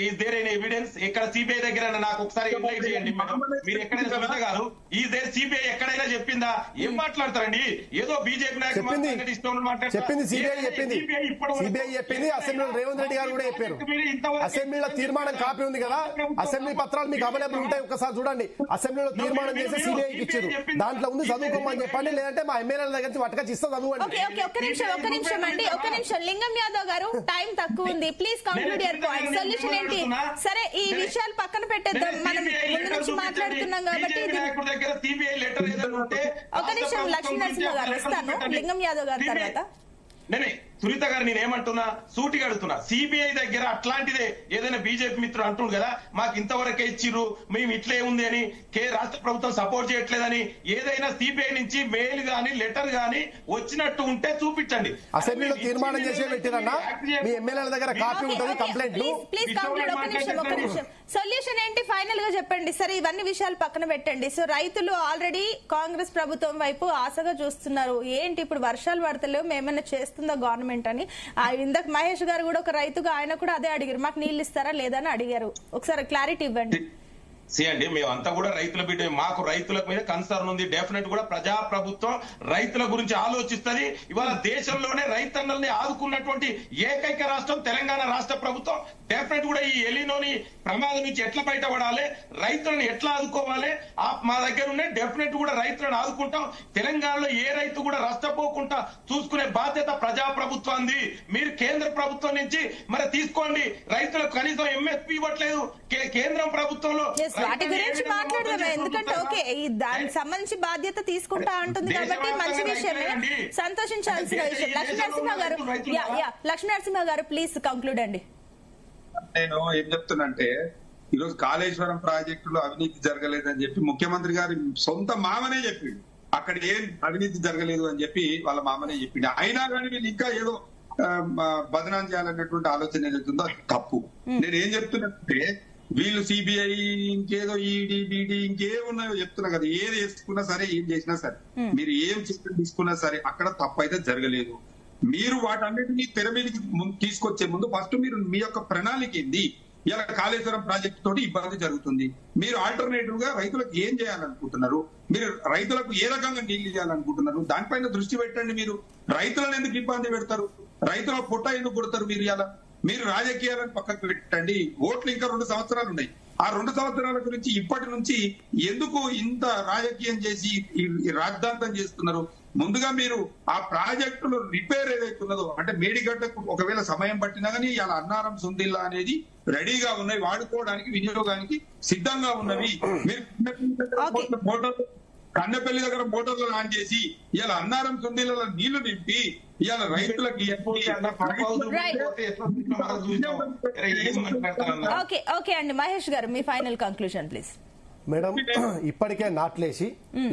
[SPEAKER 3] ఈజ్ దేర్ ఎనీ ఎవిడెన్స్? ఎక్కడ సిబిఐ దగ్గర నాకు ఒకసారి ఎన్లైట్ చేయండి మేడం. మీరు ఎక్కడైనా సునీత గారు, ఈజ్ దేర్ సిబిఐ ఎక్కడైనా చెప్పిందా? ఏం మాట్లాడతారండి? ఏదో బీజేపీ నాయకులు
[SPEAKER 4] చెప్పింది సిబిఐ చెప్పింది. సిబిఐ చెప్పింది. అసెంబ్లీలో రేవంత్ రెడ్డి గారు కూడా చెప్పారు. అసెంబ్లీలో తీర్మానం కాపీ ఉంది కదా, అసెంబ్లీ పత్రాలు మీకు అవైలబుల్ ఉంటాయి, ఒకసారి చూడండి. అసెంబ్లీలో తీర్మానం చేసి సిబిఐకి ఇచ్చారు, దాంట్లో ఉంది, చదువుకోమని చెప్పండి. లేదంటే మా ఎమ్మెల్యేల దగ్గర నుంచి పట్టుకొచ్చి ఇస్తా, చదువుకోండి.
[SPEAKER 1] ఒక్క నిమిషం అండి, ఒక్క నిమిషం. లింగం యాదవ్ గారు, టైం తక్కువ ఉంది, please conclude your point. Solution ఏంటి? సరే, ఈ విషయాలు పక్కన పెట్టేద్దాం, మనం ముందు నుంచి మాట్లాడుతున్నాం కాబట్టి. ఒక నిమిషం, లక్ష్మీ నరసింహ గారు ఇస్తాను, లింగం యాదవ్ గారి తర్వాత.
[SPEAKER 3] సునీత గారు, నేను ఏమంటున్నా, సూటిగా అడుగుతున్నా, సిబిఐ దగ్గర అట్లాంటిదే ఏదైనా బీజేపీ మిత్రుడు అంటుండు కదా, మాకు ఇంతవరకే ఇచ్చిర్రు, మేము ఇట్లే ఉంది అని, రాష్ట్ర ప్రభుత్వం సపోర్ట్ చేయట్లేదని, ఏదైనా సిబిఐ నుంచి మెయిల్ గానీ లెటర్ గానీ వచ్చినట్టు ఉంటే చూపించండి.
[SPEAKER 4] అసెంబ్లీలో తీర్మానం చేసే పెట్టిరన్నా, మీ ఎమ్మెల్యేల దగ్గర కాపీ ఉంటుంది, కంప్లైంట్.
[SPEAKER 1] Please conclude. ఒక నిమిషం. సొల్యూషన్ ఏంటి ఫైనల్ గా చెప్పండి. సరే, ఇవన్నీ విషయాలు పక్కన పెట్టండి. సో రైతులు ఆల్రెడీ కాంగ్రెస్ ప్రభుత్వం వైపు ఆశగా చూస్తున్నారు. ఏంటి ఇప్పుడు వర్షాలు పడతలేవు, మేమైనా చేస్తుందా గవర్నమెంట్ అని. ఇందాక మహేష్ గారు కూడా ఒక రైతుగా ఆయన కూడా అదే అడిగారు, మాకు నీళ్ళు ఇస్తారా లేదా అని అడిగారు. ఒకసారి క్లారిటీ ఇవ్వండి.
[SPEAKER 3] అండి, మేమంతా కూడా రైతుల బిడ్డ, మాకు రైతుల మీద కన్సర్న్ ఉంది. డెఫినెట్ కూడా ప్రజా ప్రభుత్వం రైతుల గురించి ఆలోచిస్తుంది. ఇవాళ దేశంలోనే రైతన్నల్ని ఆదుకున్నటువంటి ఏకైక రాష్ట్రం తెలంగాణ రాష్ట్ర ప్రభుత్వం. డెఫినెట్ కూడా ఈ ఎలినోని ప్రమాదం నుంచి ఎట్లా బయటపడాలి, రైతులను ఎట్లా ఆదుకోవాలి, మా దగ్గర ఉన్నాయి. డెఫినెట్ కూడా రైతులను ఆదుకుంటాం. తెలంగాణలో ఏ రైతు కూడా నష్టపోకుండా చూసుకునే బాధ్యత ప్రజా ప్రభుత్వాన్ని. మీరు కేంద్ర ప్రభుత్వం నుంచి మరి తీసుకోండి. రైతులకు కనీసం ఎంఎస్పీ ఇవ్వట్లేదు కేంద్రం ప్రభుత్వంలో.
[SPEAKER 1] వాటి గురించి మాట్లాడదాం, ఎందుకంటే ఓకే, దానికి సంబంధించి బాధ్యత తీసుకుంటా అంటుంది కాబట్టి మంచి విషయమే, సంతోషించాల్సిన విషయం. లక్ష్మీ నరసింహ గారు ప్లీజ్ కంక్లూడ్ అండి.
[SPEAKER 2] నేను ఏం చెప్తున్నంటే, ఈరోజు కాళేశ్వరం ప్రాజెక్టులో అవినీతి జరగలేదని చెప్పి ముఖ్యమంత్రి గారి సొంత మామనే చెప్పిండు. అక్కడ ఏం అవినీతి జరగలేదు అని చెప్పి వాళ్ళ మామనే చెప్పిండు. అయినా కానీ వీళ్ళు ఇంకా ఏదో బదనాం చేయాలన్నటువంటి ఆలోచన ఏదైతుందో అది తప్పు. నేను ఏం చెప్తున్నంటే, వీళ్ళు సిబిఐ ఇంకేదో ఈడీ బీడీ ఇంకేమున్నాయో చెప్తున్నా కదా, ఏది వేసుకున్నా సరే, ఏం చేసినా సరే, మీరు ఏం చిత్రం తీసుకున్నా సరే, అక్కడ తప్పు అయితే జరగలేదు. మీరు వాటన్నిటినీ తెర మీదకి తీసుకొచ్చే ముందు ఫస్ట్ మీరు మీ యొక్క ప్రణాళిక ఏంది? ఇలా కాళేశ్వరం ప్రాజెక్టు తోటి ఇబ్బంది జరుగుతుంది, మీరు ఆల్టర్నేటివ్ గా రైతులకు ఏం చేయాలనుకుంటున్నారు, మీరు రైతులకు ఏ రకంగా నీళ్లు ఇవ్వాలనుకుంటున్నారు, దానిపైన దృష్టి పెట్టండి. మీరు రైతులను ఎందుకు ఇబ్బంది పెడతారు? రైతుల పుట్ట ఎందుకు కొడతారు? మీరు ఇలా మీరు రాజకీయాలను పక్కకు పెట్టండి. ఓట్లు ఇంకా 2 సంవత్సరాలు ఉన్నాయి. ఆ 2 సంవత్సరాల గురించి ఇప్పటి నుంచి ఎందుకు ఇంత రాజకీయం చేసి రాద్ధాంతం చేస్తున్నారు? ముందుగా మీరు ఆ ప్రాజెక్టులు రిపేర్ ఏదైతే ఉన్నదో, అంటే మేడిగడ్డకు ఒకవేళ సమయం పట్టినా కానీ ఇలా అన్నారం సుందిల్లా అనేది రెడీగా ఉన్నాయి, వాడుకోవడానికి వినియోగానికి సిద్ధంగా ఉన్నవి. మీరు మోటార్లు కన్నపల్లి దగ్గర మోటార్లు ఆన్ చేసి ఇలా అన్నారం సుందిల్లా నీళ్లు నింపి ఇవాళ రైతులకి
[SPEAKER 1] ఓకే అండి. మహేష్ గారు మీ ఫైనల్ కంక్లూజన్ ప్లీజ్.
[SPEAKER 4] మేడం, ఇప్పటికే నాట్లేసి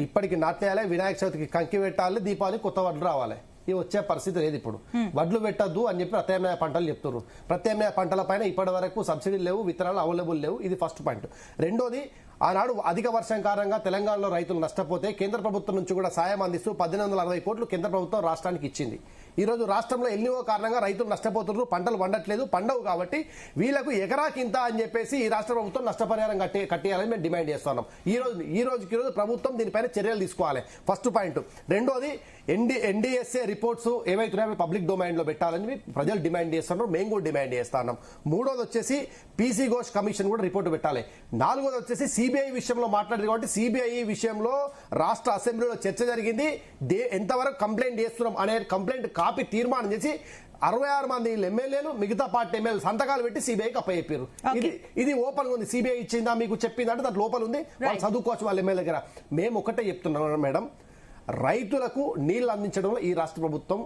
[SPEAKER 4] ఇప్పటికి నాట్లేయాలి, వినాయక చవితికి కంకి పెట్టాలి, దీపావళి కొత్త వడ్లు రావాలి. ఇవి వచ్చే పరిస్థితి లేదు. ఇప్పుడు వడ్లు పెట్టద్దు అని చెప్పి ప్రత్యామ్నాయ పంటలు చెప్తున్నారు. ప్రత్యామ్నాయ పంటల పైన ఇప్పటి వరకు సబ్సిడీలు లేవు, విత్తనాలు అవైలబుల్ లేవు. ఇది ఫస్ట్ పాయింట్. రెండోది, ఆనాడు అధిక వర్షం కారణంగా తెలంగాణలో రైతులు నష్టపోతే కేంద్ర ప్రభుత్వం నుంచి కూడా సాయం అందిస్తూ 1860 కోట్లు కేంద్ర ప్రభుత్వం రాష్ట్రానికి ఇచ్చింది. ఈ రోజు రాష్ట్రంలో ఎల్నిఓ కారణంగా రైతులు నష్టపోతున్నారు, పంటలు పండట్లేదు, పండవు. కాబట్టి వీళ్లకు ఎకరాకింత అని చెప్పేసి ఈ రాష్ట్ర ప్రభుత్వం నష్టపరిహారం కట్టేయాలని మేము డిమాండ్ చేస్తున్నాం. ఈ రోజుకి ప్రభుత్వం దీనిపైన చర్యలు తీసుకోవాలి, ఫస్ట్ పాయింట్. రెండోది, ఎన్డీఎస్ఏ రిపోర్ట్స్ ఏవైతున్నాయో పబ్లిక్ డొమైన్ లో పెట్టాలని ప్రజలు డిమాండ్ చేస్తున్నారు, మేము కూడా డిమాండ్ చేస్తున్నాం. మూడోది వచ్చేసి పీసీ ఘోష్ కమిషన్ కూడా రిపోర్ట్ పెట్టాలి. నాలుగోది వచ్చేసి సిబిఐ విషయంలో మాట్లాడింది కాబట్టి సిబిఐ విషయంలో రాష్ట్ర అసెంబ్లీలో చర్చ జరిగింది. ఎంతవరకు కంప్లైంట్ చేస్తున్నాం అనే కంప్లైంట్ కాపీ తీర్మానం చేసి 66 మంది ఎమ్మెల్యేలు, మిగతా పార్టీ ఎమ్మెల్యేలు సంతకాలు పెట్టి సిబిఐకి అప్పచెప్పారు. ఇది ఓపెన్ ఉంది. సిబిఐ ఇచ్చిందా మీకు చెప్పిందంటే దాంట్లో లోపల ఉంది, వాళ్ళు చదువుకోవచ్చు వాళ్ళ ఎమ్మెల్యే దగ్గర. మేము ఒకటే చెప్తున్నాం మేడం, రైతులకు నీళ్లు అందించడంలో ఈ రాష్ట్ర ప్రభుత్వం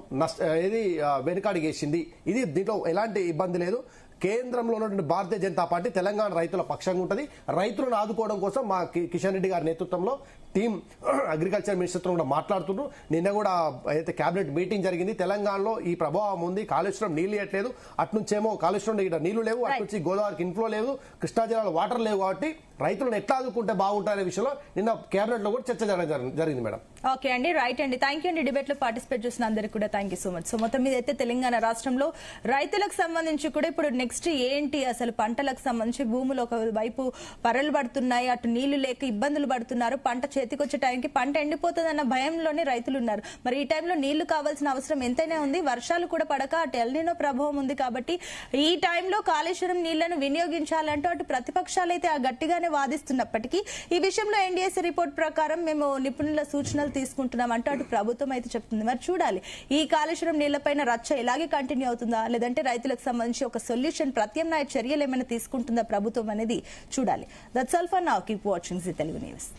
[SPEAKER 4] వెనుకడుగేసింది. ఇది దీంట్లో ఎలాంటి ఇబ్బంది లేదు. కేంద్రంలో ఉన్నటువంటి భారతీయ జనతా పార్టీ తెలంగాణ రైతుల పక్షంగా ఉంటుంది. రైతులను ఆదుకోవడం కోసం మా కిషన్ రెడ్డి గారి నేతృత్వంలో టీం అగ్రికల్చర్ మినిస్టర్తో కూడా మాట్లాడుతున్నారు. నిన్న కూడా అయితే కేబినెట్ మీటింగ్ జరిగింది. తెలంగాణలో ఈ ప్రభావం ఉంది, కాళేశ్వరం నీళ్లు ఇవ్వట్లేదు, అట్నుంచేమో కాళేశ్వరం ఇక్కడ నీళ్లు లేవు, అట్నుంచి గోదావరికి ఇన్ఫ్లో లేదు, కృష్ణా జిల్లాలో వాటర్ లేవు. కాబట్టి రైతులను ఎట్లా ఆదుకుంటే బాగుంటారనే విషయంలో నిన్న కేబినెట్ లో కూడా చర్చ జరిగింది మేడం.
[SPEAKER 1] ఓకే అండి, రైట్ అండి, థ్యాంక్ యూ అండి. డిబేట్ లో పార్టిసిపేట్ చేసిన అందరికీ కూడా thank you so much. So మొత్తం మీద అయితే తెలంగాణ రాష్ట్రంలో రైతులకు సంబంధించి కూడా ఇప్పుడు నెక్స్ట్ ఏంటి, అసలు పంటలకు సంబంధించి భూములు ఒక వైపు పరలు పడుతున్నాయి, అటు నీళ్లు లేక ఇబ్బందులు పడుతున్నారు, పంట చేతికి వచ్చే టైంకి పంట ఎండిపోతుందన్న భయంలోనే రైతులు ఉన్నారు. మరి ఈ టైంలో నీళ్లు కావాల్సిన అవసరం ఎంతైనా ఉంది, వర్షాలు కూడా పడక అటు ఎల్నినో ప్రభావం ఉంది. కాబట్టి ఈ టైంలో కాళేశ్వరం నీళ్లను వినియోగించాలంటూ అటు ప్రతిపక్షాలు అయితే గట్టిగానే వాదిస్తున్నప్పటికీ ఈ విషయంలో ఎన్డీఎస్ఏ రిపోర్ట్ ప్రకారం మేము నిపుణుల సూచనలు తీసుకుంటున్నాం అంటూ అటు ప్రభుత్వం అయితే చెప్తుంది. మరి చూడాలి ఈ కాళేశ్వరం నీళ్లపైన రచ్చ ఇలాగే కంటిన్యూ అవుతుందా, లేదంటే రైతులకు సంబంధించి ఒక సొల్యూషన్ ప్రత్యామ్నాయ చర్యలు ఏమైనా తీసుకుంటుందా ప్రభుత్వం అనేది చూడాలి. That's all for now. Keep watching Zee Telugu news.